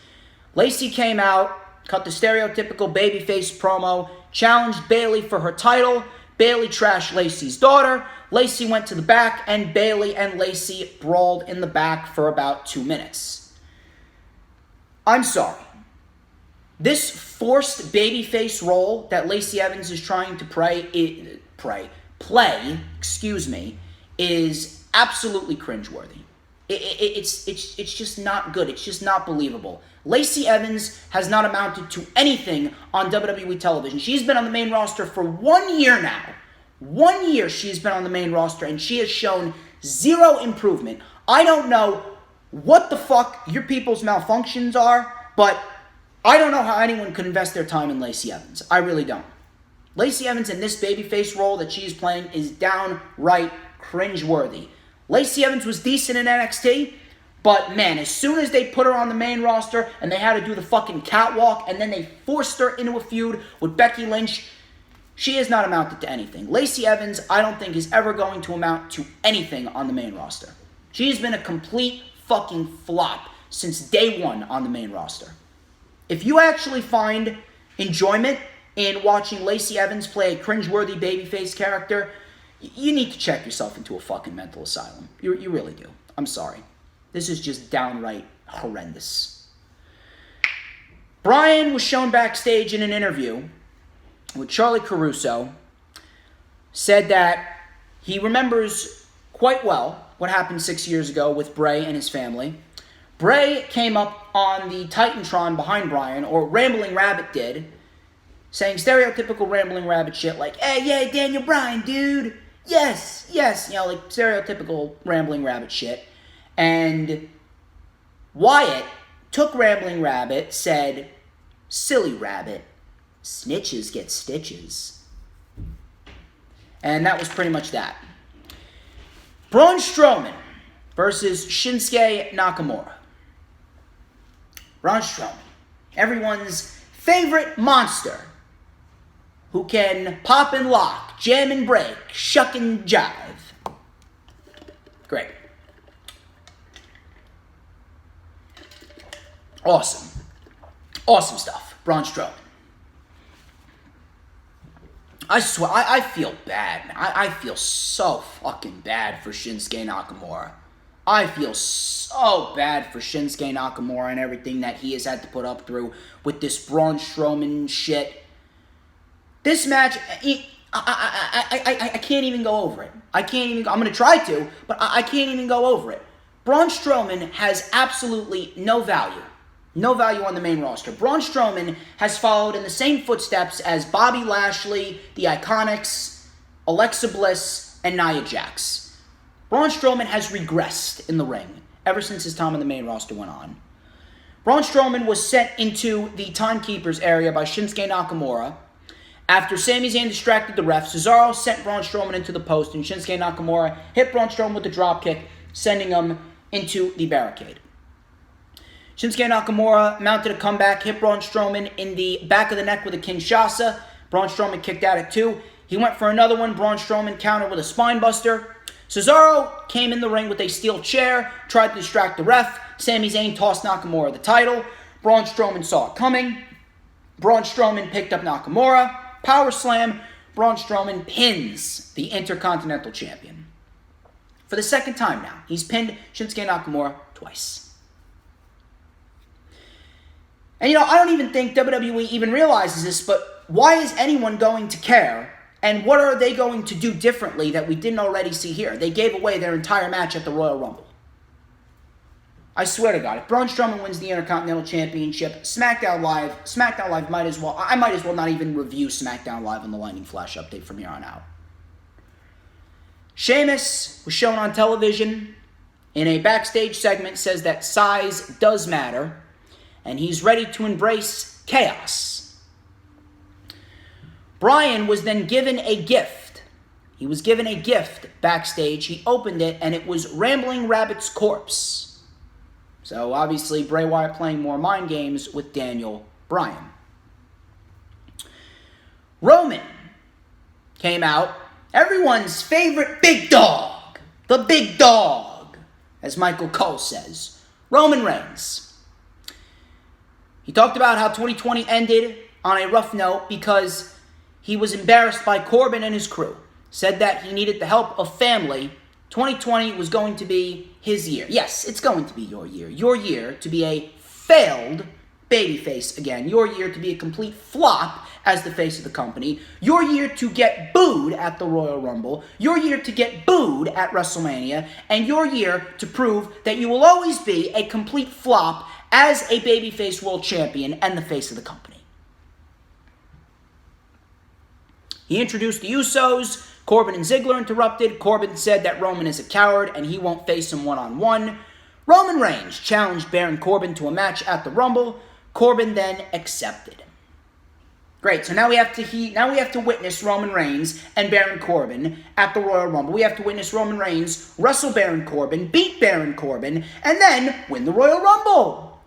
Lacey came out, cut the stereotypical babyface promo, challenged Bayley for her title. Bayley trashed Lacey's daughter. Lacey went to the back, and Bayley and Lacey brawled in the back for about 2 minutes. I'm sorry. This forced babyface role that Lacey Evans is trying to play, is absolutely cringeworthy. It's just not good. It's just not believable. Lacey Evans has not amounted to anything on WWE television. She's been on the main roster for 1 year now. 1 year she's been on the main roster, and she has shown zero improvement. I don't know what the fuck your people's malfunctions are, but I don't know how anyone could invest their time in Lacey Evans. I really don't. Lacey Evans in this babyface role that she's playing is downright cringeworthy. Lacey Evans was decent in NXT, but man, as soon as they put her on the main roster and they had to do the fucking catwalk and then they forced her into a feud with Becky Lynch, she has not amounted to anything. Lacey Evans, I don't think, is ever going to amount to anything on the main roster. She's been a complete fucking flop since day one on the main roster. If you actually find enjoyment in watching Lacey Evans play a cringeworthy babyface character, you need to check yourself into a fucking mental asylum. You really do. I'm sorry. This is just downright horrendous. Bryan was shown backstage in an interview with Charlie Caruso, said that he remembers quite well what happened 6 years ago with Bray and his family. Bray came up on the Titantron behind Bryan, or Rambling Rabbit did, saying stereotypical Rambling Rabbit shit like, "Hey, yeah, Daniel Bryan, dude. Yes, yes." You know, like stereotypical Rambling Rabbit shit. And Wyatt took Rambling Rabbit, said, "Silly rabbit. Snitches get stitches." And that was pretty much that. Braun Strowman versus Shinsuke Nakamura. Braun Strowman, everyone's favorite monster, who can pop and lock rock, jam and break, shuck and jive. Great. Awesome. Awesome stuff. Braun Strowman. I swear, I feel bad, man. I feel so fucking bad for Shinsuke Nakamura. I feel so bad for Shinsuke Nakamura and everything that he has had to put up through with this Braun Strowman shit. This match, I can't even go over it. I'm going to try to, but I can't even go over it. Braun Strowman has absolutely no value. No value on the main roster. Braun Strowman has followed in the same footsteps as Bobby Lashley, the Iconics, Alexa Bliss, and Nia Jax. Braun Strowman has regressed in the ring ever since his time on the main roster went on. Braun Strowman was sent into the timekeepers area by Shinsuke Nakamura. After Sami Zayn distracted the ref, Cesaro sent Braun Strowman into the post, and Shinsuke Nakamura hit Braun Strowman with the dropkick, sending him into the barricade. Shinsuke Nakamura mounted a comeback, hit Braun Strowman in the back of the neck with a Kinshasa. Braun Strowman kicked out at 2. He went for another one. Braun Strowman countered with a spine buster. Cesaro came in the ring with a steel chair, tried to distract the ref. Sami Zayn tossed Nakamura the title. Braun Strowman saw it coming. Braun Strowman picked up Nakamura. Power slam. Braun Strowman pins the Intercontinental Champion. For the second time now, he's pinned Shinsuke Nakamura twice. And I don't even think WWE even realizes this, but why is anyone going to care? And what are they going to do differently that we didn't already see here? They gave away their entire match at the Royal Rumble. I swear to God, if Braun Strowman wins the Intercontinental Championship, SmackDown Live might as well not even review SmackDown Live on the Lightning Flash update from here on out. Sheamus was shown on television in a backstage segment, says that size does matter, and he's ready to embrace chaos. Bryan was then given a gift. He was given a gift backstage. He opened it, and it was Rambling Rabbit's corpse. So, obviously, Bray Wyatt playing more mind games with Daniel Bryan. Roman came out. Everyone's favorite big dog. The big dog, as Michael Cole says. Roman Reigns. He talked about how 2020 ended on a rough note because he was embarrassed by Corbin and his crew. Said that he needed the help of family. 2020 was going to be his year. Yes, it's going to be your year. Your year to be a failed babyface again. Your year to be a complete flop as the face of the company. Your year to get booed at the Royal Rumble. Your year to get booed at WrestleMania. And your year to prove that you will always be a complete flop as a babyface world champion and the face of the company. He introduced the Usos. Corbin and Ziggler interrupted. Corbin said that Roman is a coward and he won't face him one-on-one. Roman Reigns challenged Baron Corbin to a match at the Rumble. Corbin then accepted. Great, so now we have to witness Roman Reigns and Baron Corbin at the Royal Rumble. We have to witness Roman Reigns wrestle Baron Corbin, beat Baron Corbin, and then win the Royal Rumble.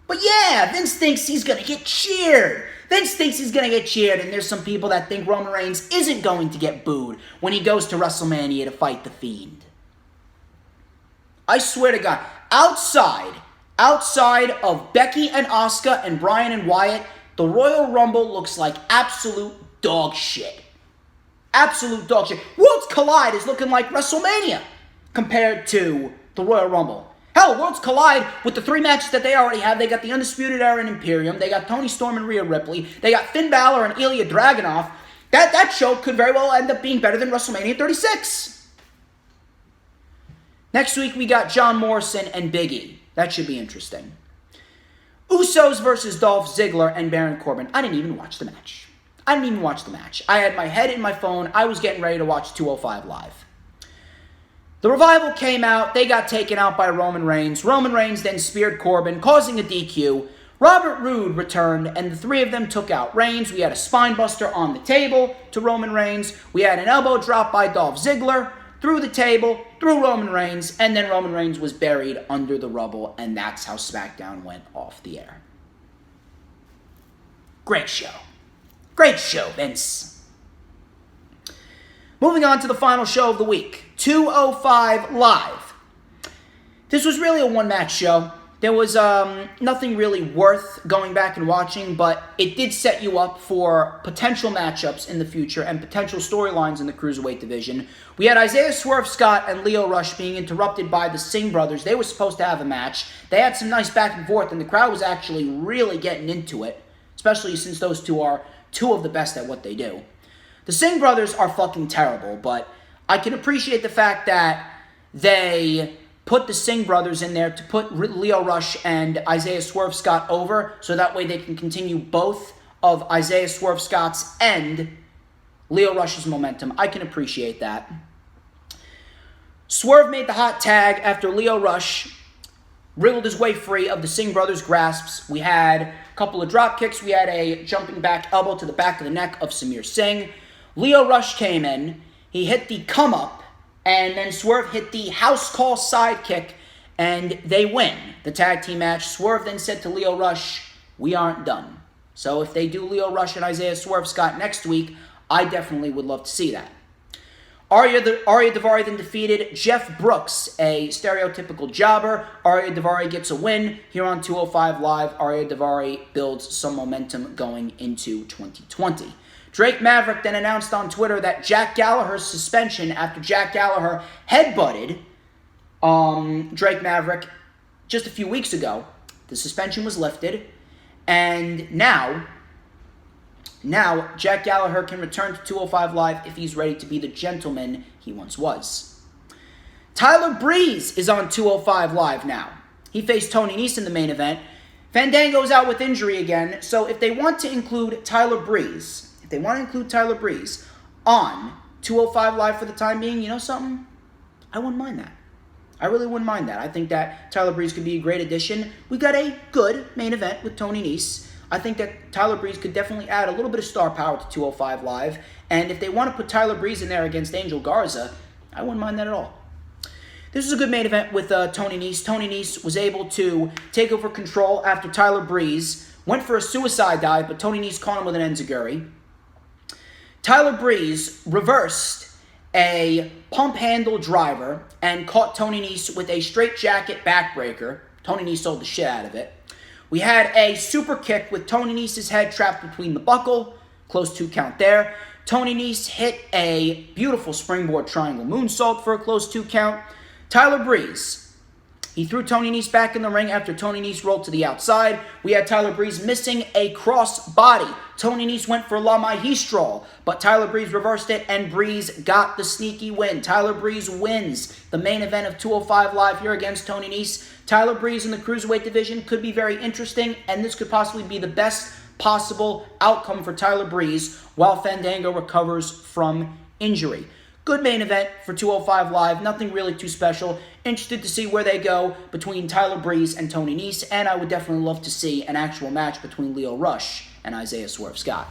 But yeah, Vince thinks he's going to get cheered. Vince thinks he's going to get cheered, and there's some people that think Roman Reigns isn't going to get booed when he goes to WrestleMania to fight The Fiend. I swear to God, outside of Becky and Asuka and Bryan and Wyatt, the Royal Rumble looks like absolute dog shit. Absolute dog shit. Worlds Collide is looking like WrestleMania compared to the Royal Rumble. Hell, Worlds Collide with the 3 matches that they already have. They got the Undisputed Era and Imperium. They got Toni Storm and Rhea Ripley. They got Finn Balor and Ilya Dragunov. That show could very well end up being better than WrestleMania 36. Next week, we got John Morrison and Big E. That should be interesting. Usos versus Dolph Ziggler and Baron Corbin. I didn't even watch the match. I had my head in my phone. I was getting ready to watch 205 Live. The Revival came out. They got taken out by Roman Reigns. Roman Reigns then speared Corbin, causing a DQ. Robert Roode returned, and the 3 of them took out Reigns. We had a spine buster on the table to Roman Reigns. We had an elbow drop by Dolph Ziggler through the table, through Roman Reigns, and then Roman Reigns was buried under the rubble, and that's how SmackDown went off the air. Great show. Great show, Vince. Moving on to the final show of the week, 205 Live. This was really a one-match show. There was nothing really worth going back and watching, but it did set you up for potential matchups in the future and potential storylines in the Cruiserweight division. We had Isaiah Swerve Scott and Lio Rush being interrupted by the Singh brothers. They were supposed to have a match. They had some nice back and forth, and the crowd was actually really getting into it, especially since those two are two of the best at what they do. The Singh brothers are fucking terrible, but I can appreciate the fact that they put the Singh brothers in there to put Lio Rush and Isaiah Swerve Scott over, so that way they can continue both of Isaiah Swerve Scott's and Lio Rush's momentum. I can appreciate that. Swerve made the hot tag after Lio Rush wriggled his way free of the Singh brothers' grasps. We had a couple of drop kicks. We had a jumping back elbow to the back of the neck of Samir Singh. Lio Rush came in. He hit the come up, and then Swerve hit the house call sidekick, and they win the tag team match. Swerve then said to Lio Rush, "We aren't done." So if they do Lio Rush and Isaiah Swerve Scott next week, I definitely would love to see that. Arya Daivari then defeated Jeff Brooks, a stereotypical jobber. Arya Daivari gets a win here on 205 Live. Arya Daivari builds some momentum going into 2020. Drake Maverick then announced on Twitter that Jack Gallagher's suspension after Jack Gallagher headbutted Drake Maverick just a few weeks ago. The suspension was lifted, and now Jack Gallagher can return to 205 Live if he's ready to be the gentleman he once was. Tyler Breeze is on 205 Live now. He faced Tony Nese in the main event. Fandango's out with injury again, so if they want to include Tyler Breeze on 205 Live for the time being, you know something? I wouldn't mind that. I really wouldn't mind that. I think that Tyler Breeze could be a great addition. We got a good main event with Tony Nese. I think that Tyler Breeze could definitely add a little bit of star power to 205 Live. And if they want to put Tyler Breeze in there against Angel Garza, I wouldn't mind that at all. This was a good main event with Tony Nese. Tony Nese was able to take over control after Tyler Breeze went for a suicide dive, but Tony Nese caught him with an enziguri. Tyler Breeze reversed a pump handle driver and caught Tony Nese with a straightjacket backbreaker. Tony Nese sold the shit out of it. We had a super kick with Tony Nese's head trapped between the buckle. Close 2 count there. Tony Nese hit a beautiful springboard triangle moonsault for a close 2 count. Tyler Breeze, he threw Tony Nese back in the ring after Tony Nese rolled to the outside. We had Tyler Breeze missing a cross body. Tony Nese went for La Magistral, but Tyler Breeze reversed it, and Breeze got the sneaky win. Tyler Breeze wins the main event of 205 Live here against Tony Nese. Tyler Breeze in the Cruiserweight division could be very interesting, and this could possibly be the best possible outcome for Tyler Breeze while Fandango recovers from injury. Good main event for 205 Live. Nothing really too special. Interested to see where they go between Tyler Breeze and Tony Nese, and I would definitely love to see an actual match between Lio Rush and Isaiah Swerve Scott.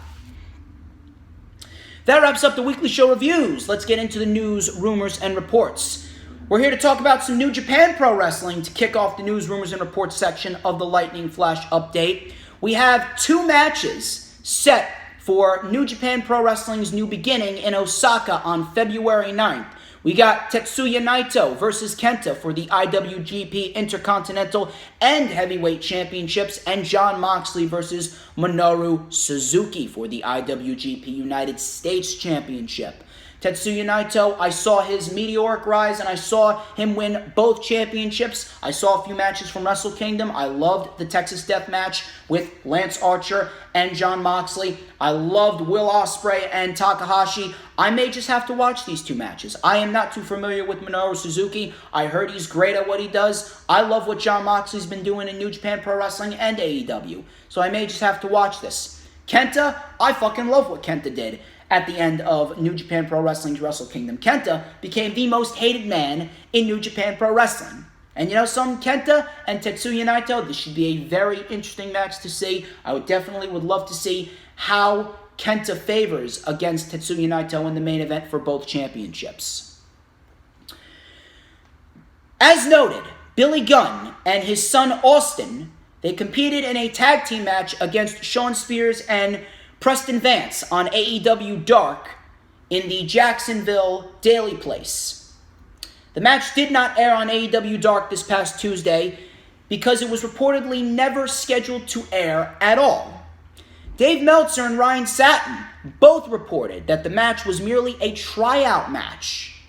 That wraps up the weekly show reviews. Let's get into the news, rumors, and reports. We're here to talk about some New Japan Pro Wrestling to kick off the news, rumors, and reports section of the Lightning Flash update. We have 2 matches set for New Japan Pro Wrestling's new beginning in Osaka on February 9th. We got Tetsuya Naito versus Kenta for the IWGP Intercontinental and Heavyweight Championships, and Jon Moxley versus Minoru Suzuki for the IWGP United States Championship. Tetsuya Naito, I saw his meteoric rise, and I saw him win both championships. I saw a few matches from Wrestle Kingdom. I loved the Texas Death Match with Lance Archer and Jon Moxley. I loved Will Ospreay and Takahashi. I may just have to watch these 2 matches. I am not too familiar with Minoru Suzuki. I heard he's great at what he does. I love what Jon Moxley's been doing in New Japan Pro Wrestling and AEW. So I may just have to watch this. Kenta, I fucking love what Kenta did at the end of New Japan Pro Wrestling's Wrestle Kingdom. Kenta became the most hated man in New Japan Pro Wrestling. And you know some Kenta and Tetsuya Naito, this should be a very interesting match to see. I would love to see how Kenta favors against Tetsuya Naito in the main event for both championships. As noted, Billy Gunn and his son Austin, they competed in a tag team match against Shawn Spears and Preston Vance on AEW Dark in the Jacksonville Daily Place. The match did not air on AEW Dark this past Tuesday because it was reportedly never scheduled to air at all. Dave Meltzer and Ryan Satin both reported that the match was merely a tryout match,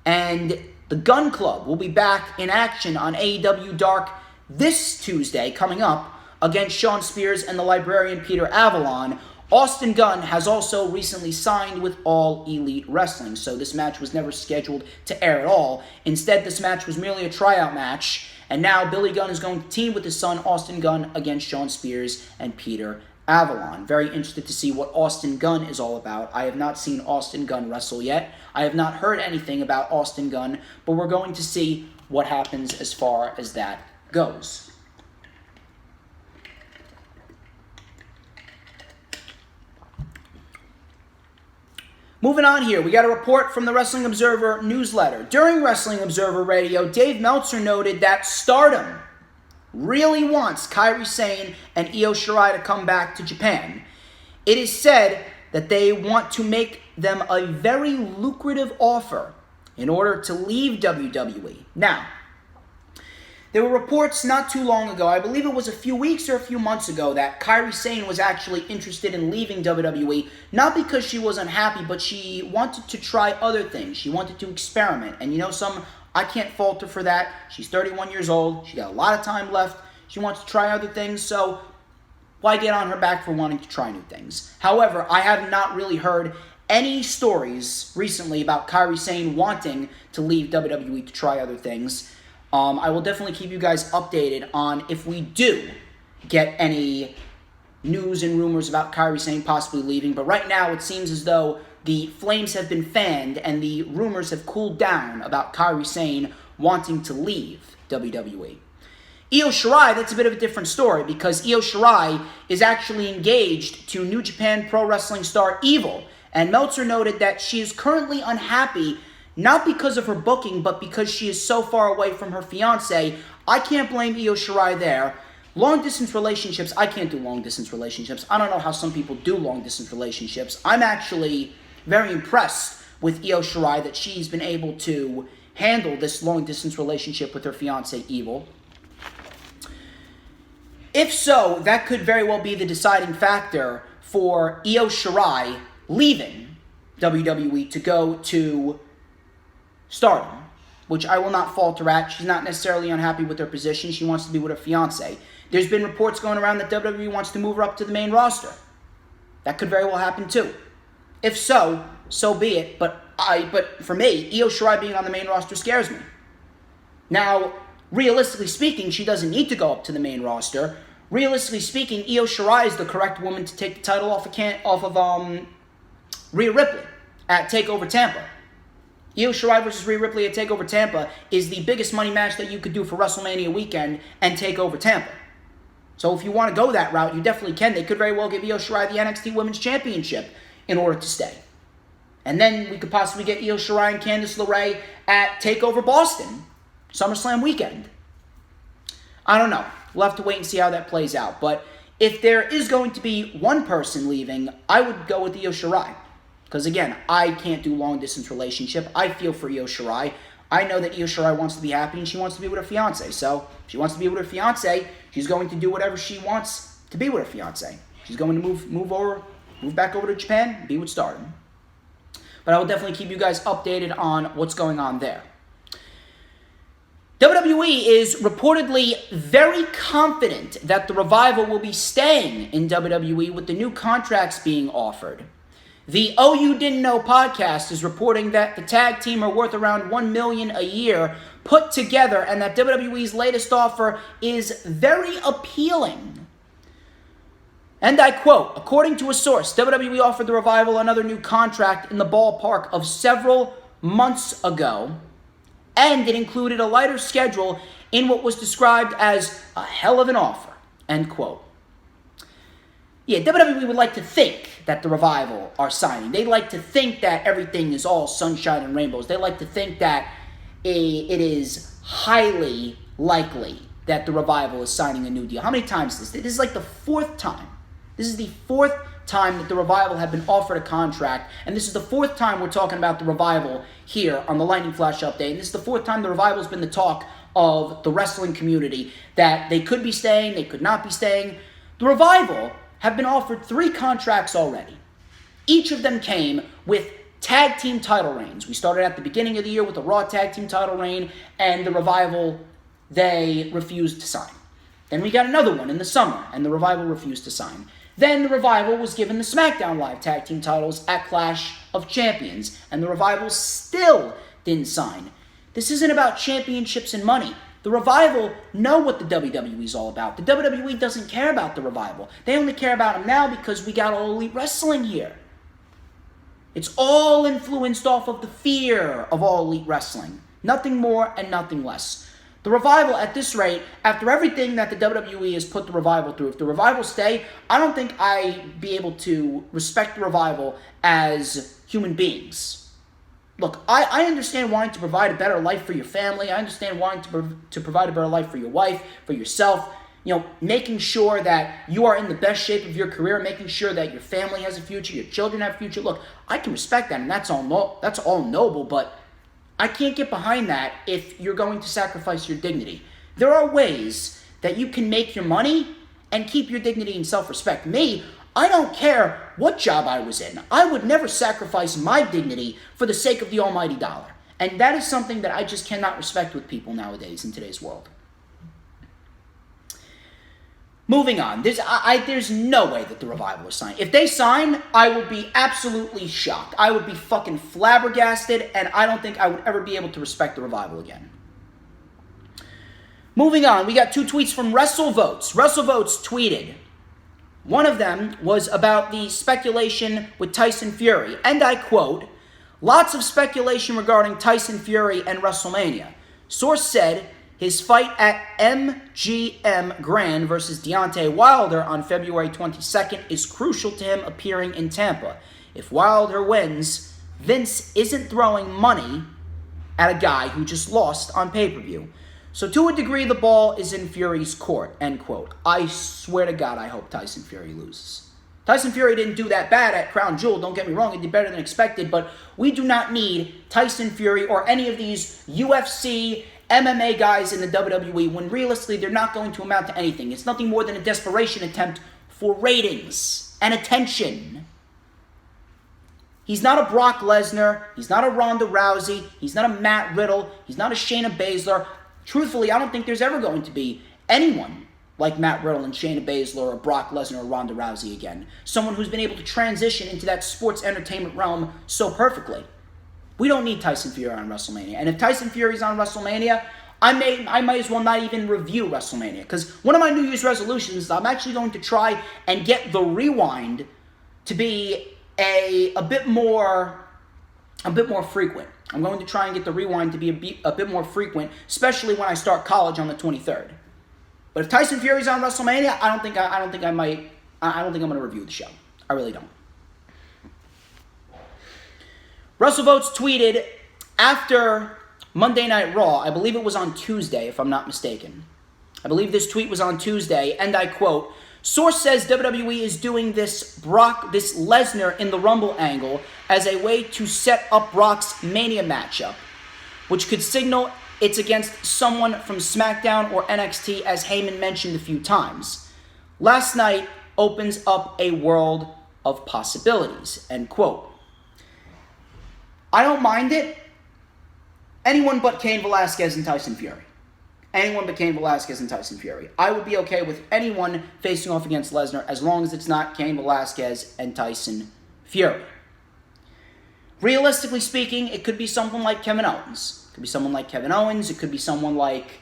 and the Gun Club will be back in action on AEW Dark this Tuesday coming up against Shawn Spears and the Librarian Peter Avalon. Austin Gunn has also recently signed with All Elite Wrestling, so this match was never scheduled to air at all. Instead, this match was merely a tryout match, and now Billy Gunn is going to team with his son Austin Gunn against Shawn Spears and Peter Avalon. Very interested to see what Austin Gunn is all about. I have not seen Austin Gunn wrestle yet. I have not heard anything about Austin Gunn, but we're going to see what happens as far as that goes. Moving on here, we got a report from the Wrestling Observer newsletter. During Wrestling Observer Radio, Dave Meltzer noted that Stardom really wants Kairi Sane and Io Shirai to come back to Japan. It is said that they want to make them a very lucrative offer in order to leave WWE. Now, there were reports not too long ago, I believe it was a few weeks or a few months ago, that Kairi Sane was actually interested in leaving WWE, not because she was unhappy, but she wanted to try other things. She wanted to experiment. And I can't fault her for that. She's 31 years old. She got a lot of time left. She wants to try other things, so why get on her back for wanting to try new things? However, I have not really heard any stories recently about Kairi Sane wanting to leave WWE to try other things. I will definitely keep you guys updated on if we do get any news and rumors about Kairi Sane possibly leaving. But right now, it seems as though the flames have been fanned and the rumors have cooled down about Kairi Sane wanting to leave WWE. Io Shirai, that's a bit of a different story because Io Shirai is actually engaged to New Japan Pro Wrestling star Evil. And Meltzer noted that she is currently unhappy not because of her booking, but because she is so far away from her fiancé. I can't blame Io Shirai there. Long-distance relationships, I can't do long-distance relationships. I don't know how some people do long-distance relationships. I'm actually very impressed with Io Shirai that she's been able to handle this long-distance relationship with her fiancé, Evil. If so, that could very well be the deciding factor for Io Shirai leaving WWE to go to Stardom, which I will not falter at. She's not necessarily unhappy with her position. She wants to be with her fiancé. There's been reports going around that WWE wants to move her up to the main roster. That could very well happen too. If so, so be it. But for me, Io Shirai being on the main roster scares me. Now, realistically speaking, she doesn't need to go up to the main roster. Realistically speaking, Io Shirai is the correct woman to take the title off of Rhea Ripley at TakeOver Tampa. Io Shirai versus Rhea Ripley at TakeOver Tampa is the biggest money match that you could do for WrestleMania weekend and TakeOver Tampa. So if you want to go that route, you definitely can. They could very well give Io Shirai the NXT Women's Championship in order to stay. And then we could possibly get Io Shirai and Candice LeRae at TakeOver Boston, SummerSlam weekend. I don't know. We'll have to wait and see how that plays out. But if there is going to be one person leaving, I would go with Io Shirai. Because again, I can't do long-distance relationship. I feel for Io Shirai. I know that Io Shirai wants to be happy and she wants to be with her fiancé. So if she wants to be with her fiancé, she's going to do whatever she wants to be with her fiancé. She's going to move back over to Japan, be with Stardom. But I will definitely keep you guys updated on what's going on there. WWE is reportedly very confident that the Revival will be staying in WWE with the new contracts being offered. The Oh You Didn't Know podcast is reporting that the tag team are worth around $1 million a year put together and that WWE's latest offer is very appealing. And I quote, according to a source, WWE offered the Revival another new contract in the ballpark of several months ago, and it included a lighter schedule in what was described as a hell of an offer, end quote. Yeah, WWE would like to think that the Revival are signing. They like to think that everything is all sunshine and rainbows. They like to think that it is highly likely that the Revival is signing a new deal. How many times is this? This is like the fourth time. This is the fourth time that the Revival have been offered a contract, and this is the fourth time we're talking about the Revival here on the Lightning Flash Update, and this is the fourth time the Revival has been the talk of the wrestling community, that they could be staying, they could not be staying. The Revival have been offered 3 contracts already. Each of them came with tag team title reigns. We started at the beginning of the year with the Raw tag team title reign, and the Revival, they refused to sign. Then we got another one in the summer, and the Revival refused to sign. Then the Revival was given the SmackDown Live tag team titles at Clash of Champions, and the Revival still didn't sign. This isn't about championships and money. The Revival know what the WWE is all about. The WWE doesn't care about the Revival. They only care about them now because we got All Elite Wrestling here. It's all influenced off of the fear of All Elite Wrestling. Nothing more and nothing less. The Revival, at this rate, after everything that the WWE has put the Revival through, if the Revival stay, I don't think I'd be able to respect the Revival as human beings. Look, I understand wanting to provide a better life for your family. I understand wanting to provide a better life for your wife, for yourself. You know, making sure that you are in the best shape of your career, making sure that your family has a future, your children have a future. Look, I can respect that, and that's all noble, but I can't get behind that if you're going to sacrifice your dignity. There are ways that you can make your money and keep your dignity and self-respect. Me, I don't care what job I was in. I would never sacrifice my dignity for the sake of the almighty dollar. And that is something that I just cannot respect with people nowadays in today's world. Moving on, there's no way that the Revival will sign. If they sign, I would be absolutely shocked. I would be fucking flabbergasted, and I don't think I would ever be able to respect the Revival again. Moving on, we got 2 tweets from WrestleVotes. WrestleVotes tweeted. One of them was about the speculation with Tyson Fury, and I quote, "Lots of speculation regarding Tyson Fury and WrestleMania. Source said his fight at MGM Grand versus Deontay Wilder on February 22nd is crucial to him appearing in Tampa. If Wilder wins, Vince isn't throwing money at a guy who just lost on pay-per-view. So to a degree, the ball is in Fury's court," end quote. I swear to God, I hope Tyson Fury loses. Tyson Fury didn't do that bad at Crown Jewel, don't get me wrong, he did better than expected, but we do not need Tyson Fury or any of these UFC, MMA guys in the WWE when realistically they're not going to amount to anything. It's nothing more than a desperation attempt for ratings and attention. He's not a Brock Lesnar, he's not a Ronda Rousey, he's not a Matt Riddle, he's not a Shayna Baszler. Truthfully, I don't think there's ever going to be anyone like Matt Riddle and Shayna Baszler or Brock Lesnar or Ronda Rousey again. Someone who's been able to transition into that sports entertainment realm so perfectly. We don't need Tyson Fury on WrestleMania. And if Tyson Fury's on WrestleMania, I might as well not even review WrestleMania. Because one of my New Year's resolutions is I'm actually going to try and get the Rewind to be a bit more frequent. I'm going to try and get the Rewind to be a bit more frequent, especially when I start college on the 23rd. But if Tyson Fury's on WrestleMania, I don't think I'm going to review the show. I really don't. WrestleVotes tweeted after Monday Night Raw, I believe it was on Tuesday, if I'm not mistaken. I believe this tweet was on Tuesday, and I quote, "Source says WWE is doing this Lesnar in the Rumble angle as a way to set up Brock's Mania matchup, which could signal it's against someone from SmackDown or NXT, as Heyman mentioned a few times. Last night opens up a world of possibilities," end quote. I don't mind it. Anyone but Cain Velasquez and Tyson Fury. Anyone but Cain Velasquez and Tyson Fury. I would be okay with anyone facing off against Lesnar as long as it's not Cain Velasquez and Tyson Fury. Realistically speaking, it could be someone like Kevin Owens. It could be someone like Kevin Owens. It could be someone like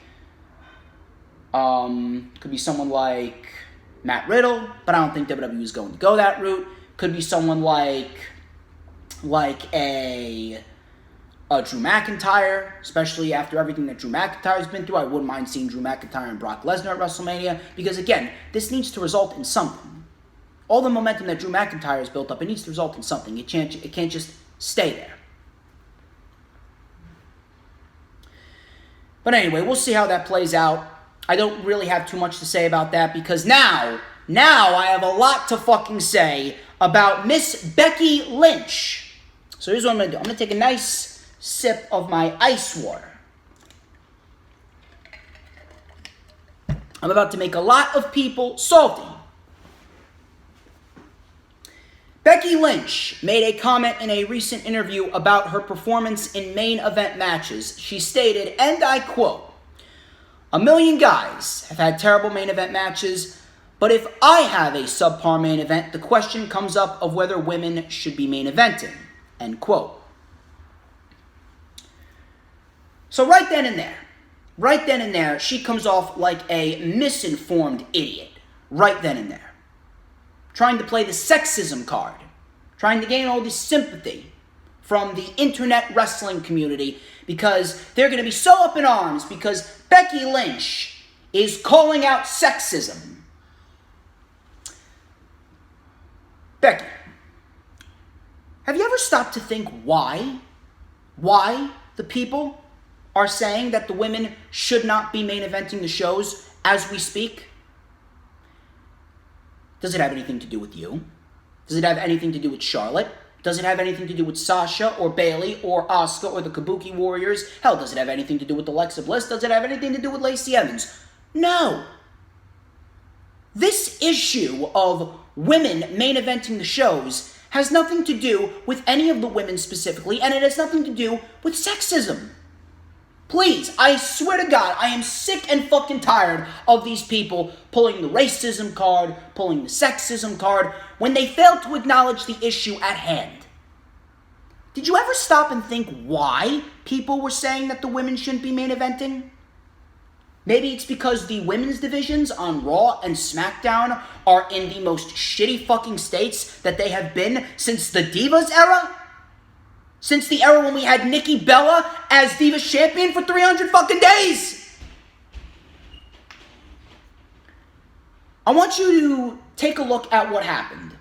Matt Riddle, but I don't think WWE is going to go that route. Could be someone like a Drew McIntyre, especially after everything that Drew McIntyre's been through. I wouldn't mind seeing Drew McIntyre and Brock Lesnar at WrestleMania because, again, this needs to result in something. All the momentum that Drew McIntyre has built up, it needs to result in something. It can't just stay there. But anyway, we'll see how that plays out. I don't really have too much to say about that because now I have a lot to fucking say about Miss Becky Lynch. So here's what I'm going to do. I'm going to take a nice sip of my ice water. I'm about to make a lot of people salty. Becky Lynch made a comment in a recent interview about her performance in main event matches. She stated, and I quote, "A million guys have had terrible main event matches, but if I have a subpar main event, the question comes up of whether women should be main eventing." End quote. So right then and there, she comes off like a misinformed idiot. Right then and there. Trying to play the sexism card. Trying to gain all this sympathy from the internet wrestling community because they're going to be so up in arms because Becky Lynch is calling out sexism. Becky, have you ever stopped to think why the people are saying that the women should not be main eventing the shows as we speak? Does it have anything to do with you? Does it have anything to do with Charlotte? Does it have anything to do with Sasha or Bayley or Asuka or the Kabuki Warriors? Hell, does it have anything to do with Alexa Bliss? Does it have anything to do with Lacey Evans? No. This issue of women main eventing the shows has nothing to do with any of the women specifically, and it has nothing to do with sexism. Please, I swear to God, I am sick and fucking tired of these people pulling the racism card, pulling the sexism card, when they fail to acknowledge the issue at hand. Did you ever stop and think why people were saying that the women shouldn't be main eventing? Maybe it's because the women's divisions on Raw and SmackDown are in the most shitty fucking states that they have been since the Divas era? Since the era when we had Nikki Bella as Divas champion for 300 fucking days. I want you to take a look at what happened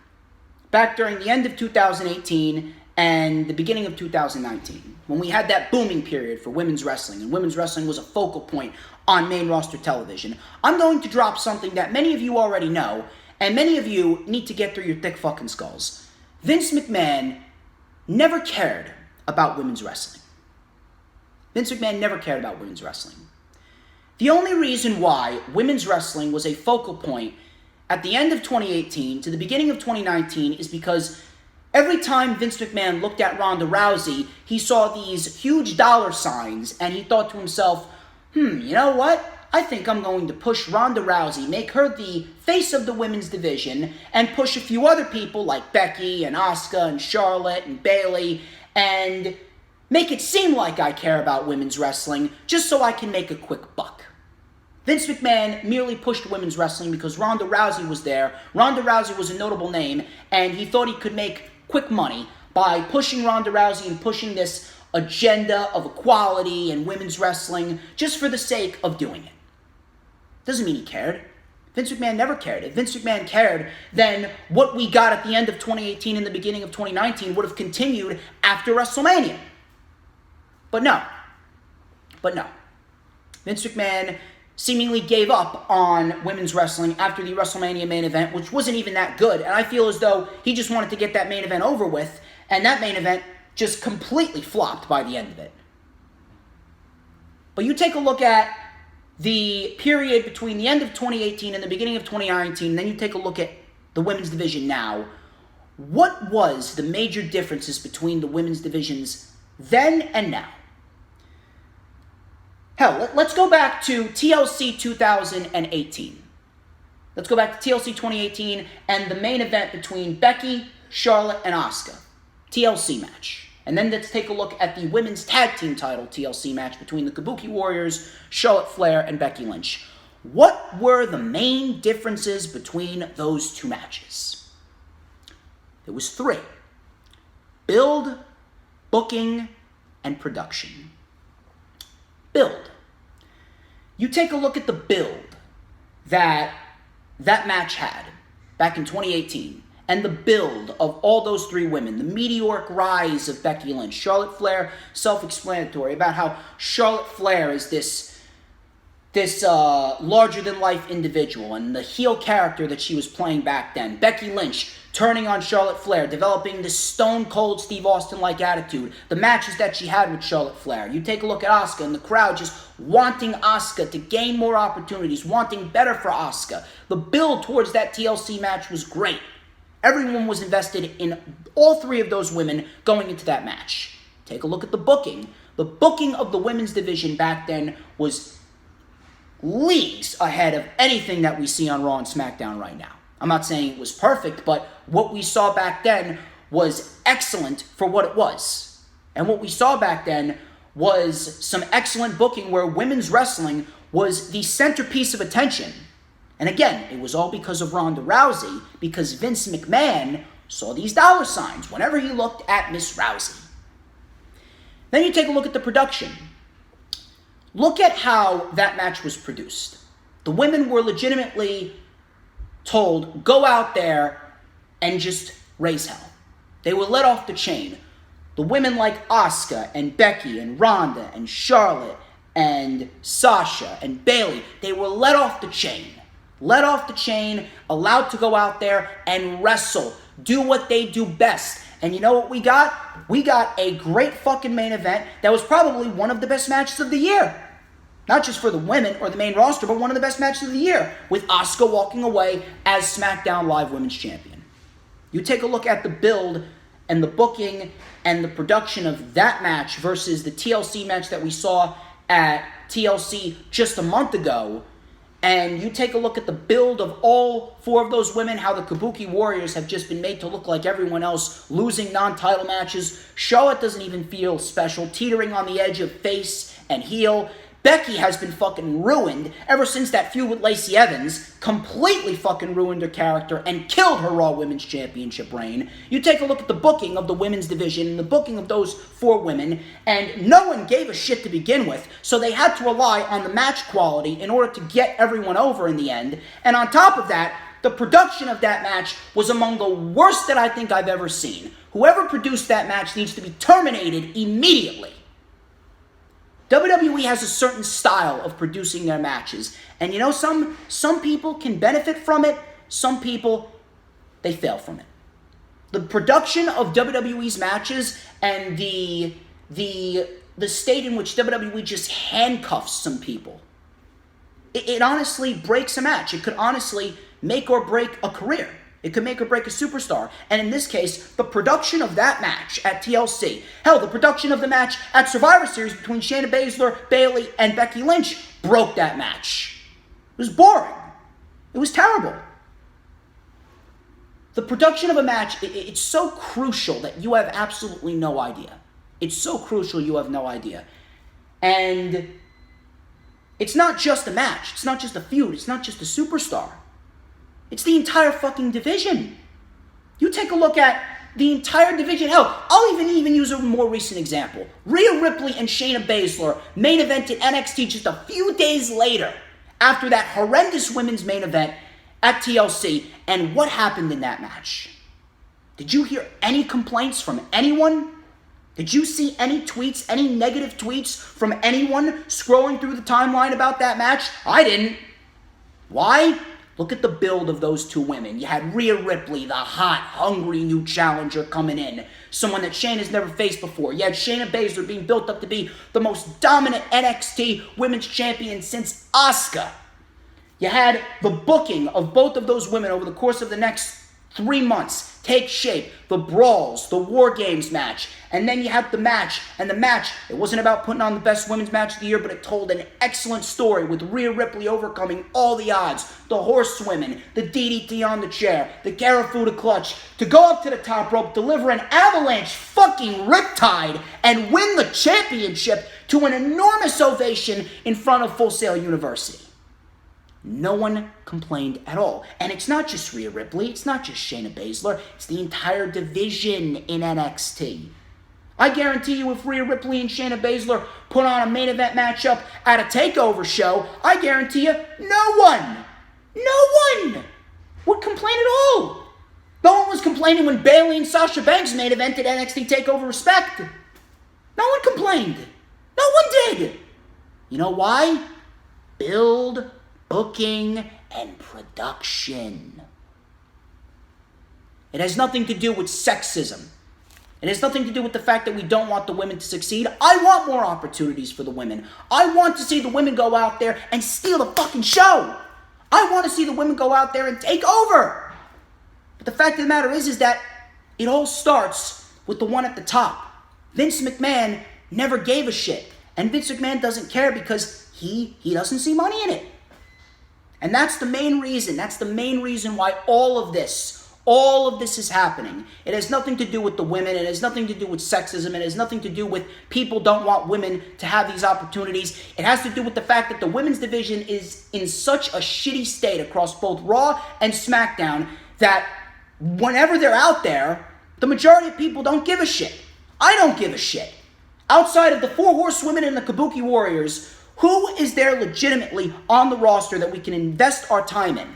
back during the end of 2018 and the beginning of 2019, when we had that booming period for women's wrestling, and women's wrestling was a focal point on main roster television. I'm going to drop something that many of you already know, and many of you need to get through your thick fucking skulls. Vince McMahon never cared about women's wrestling. Vince McMahon never cared about women's wrestling. The only reason why women's wrestling was a focal point at the end of 2018 to the beginning of 2019 is because every time Vince McMahon looked at Ronda Rousey, he saw these huge dollar signs and he thought to himself, you know what? I think I'm going to push Ronda Rousey, make her the face of the women's division, and push a few other people like Becky and Asuka and Charlotte and Bayley, and make it seem like I care about women's wrestling just so I can make a quick buck. Vince McMahon merely pushed women's wrestling because Ronda Rousey was there. Ronda Rousey was a notable name, and he thought he could make quick money by pushing Ronda Rousey and pushing this agenda of equality and women's wrestling just for the sake of doing it. Doesn't mean he cared. Vince McMahon never cared. If Vince McMahon cared, then what we got at the end of 2018 and the beginning of 2019 would have continued after WrestleMania. But no. Vince McMahon seemingly gave up on women's wrestling after the WrestleMania main event, which wasn't even that good. And I feel as though he just wanted to get that main event over with, and that main event just completely flopped by the end of it. But you take a look at the period between the end of 2018 and the beginning of 2019, then you take a look at the women's division now. What was the major differences between the women's divisions then and now? Hell, let's go back to TLC 2018. Let's go back to TLC 2018 and the main event between Becky, Charlotte, and Asuka. TLC match. And then let's take a look at the women's tag team title TLC match between the Kabuki Warriors, Charlotte Flair, and Becky Lynch. What were the main differences between those two matches? There was three. Build, booking, and production. Build. You take a look at the build that match had back in 2018. And the build of all those three women, the meteoric rise of Becky Lynch. Charlotte Flair, self-explanatory about how Charlotte Flair is this this larger-than-life individual and the heel character that she was playing back then. Becky Lynch turning on Charlotte Flair, developing this stone-cold Steve Austin-like attitude. The matches that she had with Charlotte Flair. You take a look at Asuka and the crowd just wanting Asuka to gain more opportunities, wanting better for Asuka. The build towards that TLC match was great. Everyone was invested in all three of those women going into that match. Take a look at the booking. The booking of the women's division back then was leagues ahead of anything that we see on Raw and SmackDown right now. I'm not saying it was perfect, but what we saw back then was excellent for what it was. And what we saw back then was some excellent booking where women's wrestling was the centerpiece of attention. And again, it was all because of Ronda Rousey, because Vince McMahon saw these dollar signs whenever he looked at Miss Rousey. Then you take a look at the production. Look at how that match was produced. The women were legitimately told, go out there and just raise hell. They were let off the chain. The women like Asuka and Becky and Ronda and Charlotte and Sasha and Bayley, they were let off the chain. Let off the chain, allowed to go out there and wrestle. Do what they do best. And you know what we got? We got a great fucking main event that was probably one of the best matches of the year. Not just for the women or the main roster, but one of the best matches of the year, with Asuka walking away as SmackDown Live Women's Champion. You take a look at the build and the booking and the production of that match versus the TLC match that we saw at TLC just a month ago, and you take a look at the build of all four of those women, how the Kabuki Warriors have just been made to look like everyone else, losing non-title matches. Charlotte doesn't even feel special, teetering on the edge of face and heel. Becky has been fucking ruined ever since that feud with Lacey Evans, completely fucking ruined her character and killed her Raw Women's Championship reign. You take a look at the booking of the women's division and the booking of those four women, and no one gave a shit to begin with, so they had to rely on the match quality in order to get everyone over in the end. And on top of that, the production of that match was among the worst that I think I've ever seen. Whoever produced that match needs to be terminated immediately. WWE has a certain style of producing their matches. And you know, some people can benefit from it. Some people, they fail from it. The production of WWE's matches and the state in which WWE just handcuffs some people, it honestly breaks a match. It could honestly make or break a career. It could make or break a superstar. And in this case, the production of that match at TLC, hell, the production of the match at Survivor Series between Shayna Baszler, Bayley, and Becky Lynch broke that match. It was boring. It was terrible. The production of a match, it's so crucial that you have absolutely no idea. It's so crucial you have no idea. And it's not just a match. It's not just a feud. It's not just a superstar. It's the entire fucking division. You take a look at the entire division. Hell, I'll even use a more recent example. Rhea Ripley and Shayna Baszler main evented NXT just a few days later after that horrendous women's main event at TLC. And what happened in that match? Did you hear any complaints from anyone? Did you see any tweets, any negative tweets from anyone scrolling through the timeline about that match? I didn't. Why? Look at the build of those two women. You had Rhea Ripley, the hot, hungry new challenger coming in. Someone that Shayna's never faced before. You had Shayna Baszler being built up to be the most dominant NXT women's champion since Asuka. You had the booking of both of those women over the course of the next 3 months take shape. The brawls, the War Games match. And then you had the match. And the match, it wasn't about putting on the best women's match of the year, but it told an excellent story with Rhea Ripley overcoming all the odds. The horsewomen, the DDT on the chair, the Garafuda clutch, to go up to the top rope, deliver an avalanche fucking riptide, and win the championship to an enormous ovation in front of Full Sail University. No one complained at all. And it's not just Rhea Ripley, it's not just Shayna Baszler, it's the entire division in NXT. I guarantee you if Rhea Ripley and Shayna Baszler put on a main event matchup at a TakeOver show, I guarantee you no one would complain at all. No one was complaining when Bayley and Sasha Banks main evented NXT TakeOver Respect. No one complained. No one did. You know why? build, booking, and production. It has nothing to do with sexism. It has nothing to do with the fact that we don't want the women to succeed. I want more opportunities for the women. I want to see the women go out there and steal the fucking show. I want to see the women go out there and take over. But the fact of the matter is that it all starts with the one at the top. Vince McMahon never gave a shit. And Vince McMahon doesn't care because he doesn't see money in it. And that's the main reason. That's the main reason why all of this is happening. It has nothing to do with the women. It has nothing to do with sexism. It has nothing to do with people don't want women to have these opportunities. It has to do with the fact that the women's division is in such a shitty state across both Raw and SmackDown that whenever they're out there, the majority of people don't give a shit. I don't give a shit. Outside of the 4 Horsewomen and the Kabuki Warriors, who is there legitimately on the roster that we can invest our time in?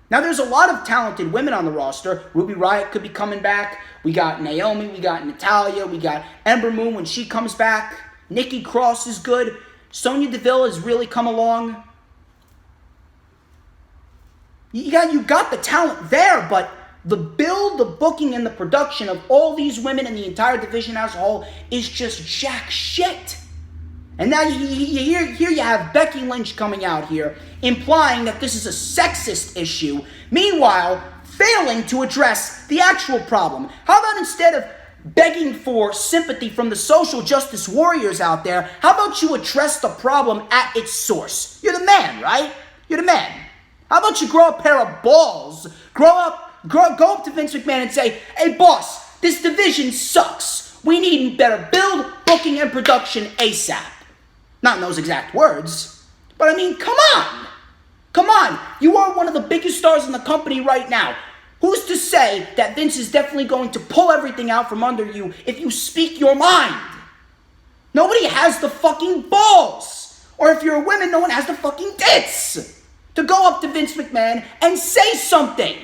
Now, there's a lot of talented women on the roster. Ruby Riott could be coming back. We got Naomi. We got Natalya. We got Ember Moon when she comes back. Nikki Cross is good. Sonya Deville has really come along. You got the talent there, but the build, the booking, and the production of all these women and the entire division as a whole is just jack shit. And now here you have Becky Lynch coming out here, implying that this is a sexist issue, meanwhile failing to address the actual problem. How about instead of begging for sympathy from the social justice warriors out there, how about you address the problem at its source? You're the man, right? You're the man. How about you grow a pair of balls, go up to Vince McMahon and say, hey boss, this division sucks. We need better build, booking, and production ASAP. Not in those exact words, but I mean, come on. Come on. You are one of the biggest stars in the company right now. Who's to say that Vince is definitely going to pull everything out from under you if you speak your mind? Nobody has the fucking balls. Or if you're a woman, no one has the fucking tits to go up to Vince McMahon and say something.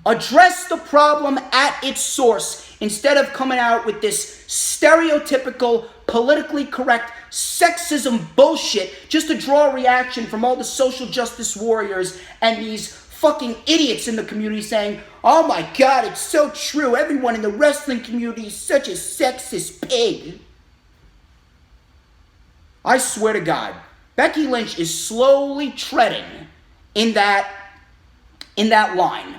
Address the problem at its source instead of coming out with this stereotypical, politically correct sexism bullshit just to draw a reaction from all the social justice warriors and these fucking idiots in the community saying, oh my God, it's so true. Everyone in the wrestling community is such a sexist pig. I swear to God, Becky Lynch is slowly treading in that line.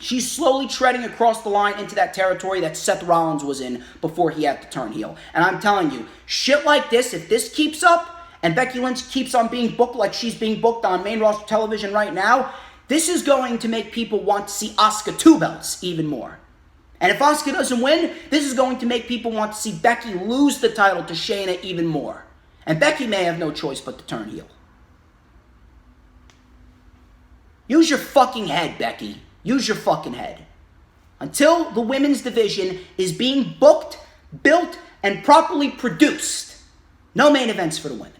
She's slowly treading across the line into that territory that Seth Rollins was in before he had to turn heel. And I'm telling you, shit like this, if this keeps up, and Becky Lynch keeps on being booked like she's being booked on main roster television right now, this is going to make people want to see Asuka 2 belts even more. And if Asuka doesn't win, this is going to make people want to see Becky lose the title to Shayna even more. And Becky may have no choice but to turn heel. Use your fucking head, Becky. Use your fucking head. Until the women's division is being booked, built, and properly produced, no main events for the women.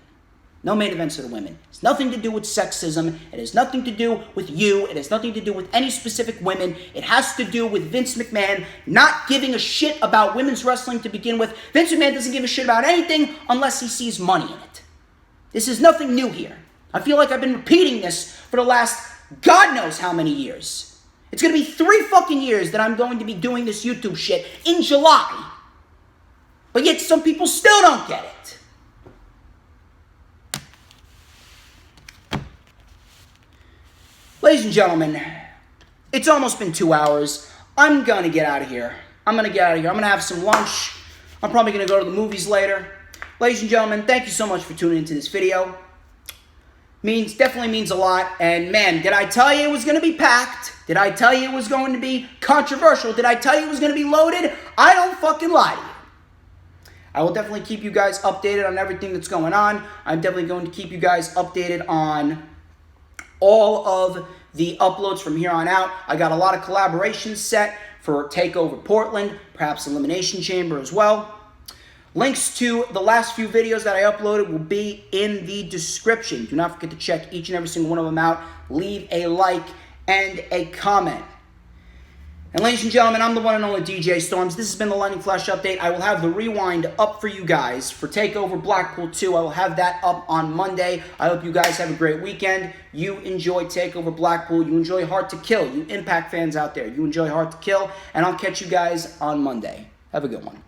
No main events for the women. It's nothing to do with sexism. It has nothing to do with you. It has nothing to do with any specific women. It has to do with Vince McMahon not giving a shit about women's wrestling to begin with. Vince McMahon doesn't give a shit about anything unless he sees money in it. This is nothing new here. I feel like I've been repeating this for the last God knows how many years. It's going to be 3 fucking years that I'm going to be doing this YouTube shit in July. But yet some people still don't get it. Ladies and gentlemen, it's almost been 2 hours. I'm going to get out of here. I'm going to have some lunch. I'm probably going to go to the movies later. Ladies and gentlemen, thank you so much for tuning into this video. Definitely means a lot. And man, did I tell you it was going to be packed? Did I tell you it was going to be controversial? Did I tell you it was going to be loaded? I don't fucking lie to you. I will definitely keep you guys updated on everything that's going on. I'm definitely going to keep you guys updated on all of the uploads from here on out. I got a lot of collaborations set for TakeOver Portland, perhaps Elimination Chamber as well. Links to the last few videos that I uploaded will be in the description. Do not forget to check each and every single one of them out. Leave a like and a comment. And ladies and gentlemen, I'm the one and only DJ Storms. This has been the Lightning Flash Update. I will have the rewind up for you guys for TakeOver Blackpool 2. I will have that up on Monday. I hope you guys have a great weekend. You enjoy TakeOver Blackpool. You enjoy Hard to Kill. You Impact fans out there, you enjoy Hard to Kill. And I'll catch you guys on Monday. Have a good one.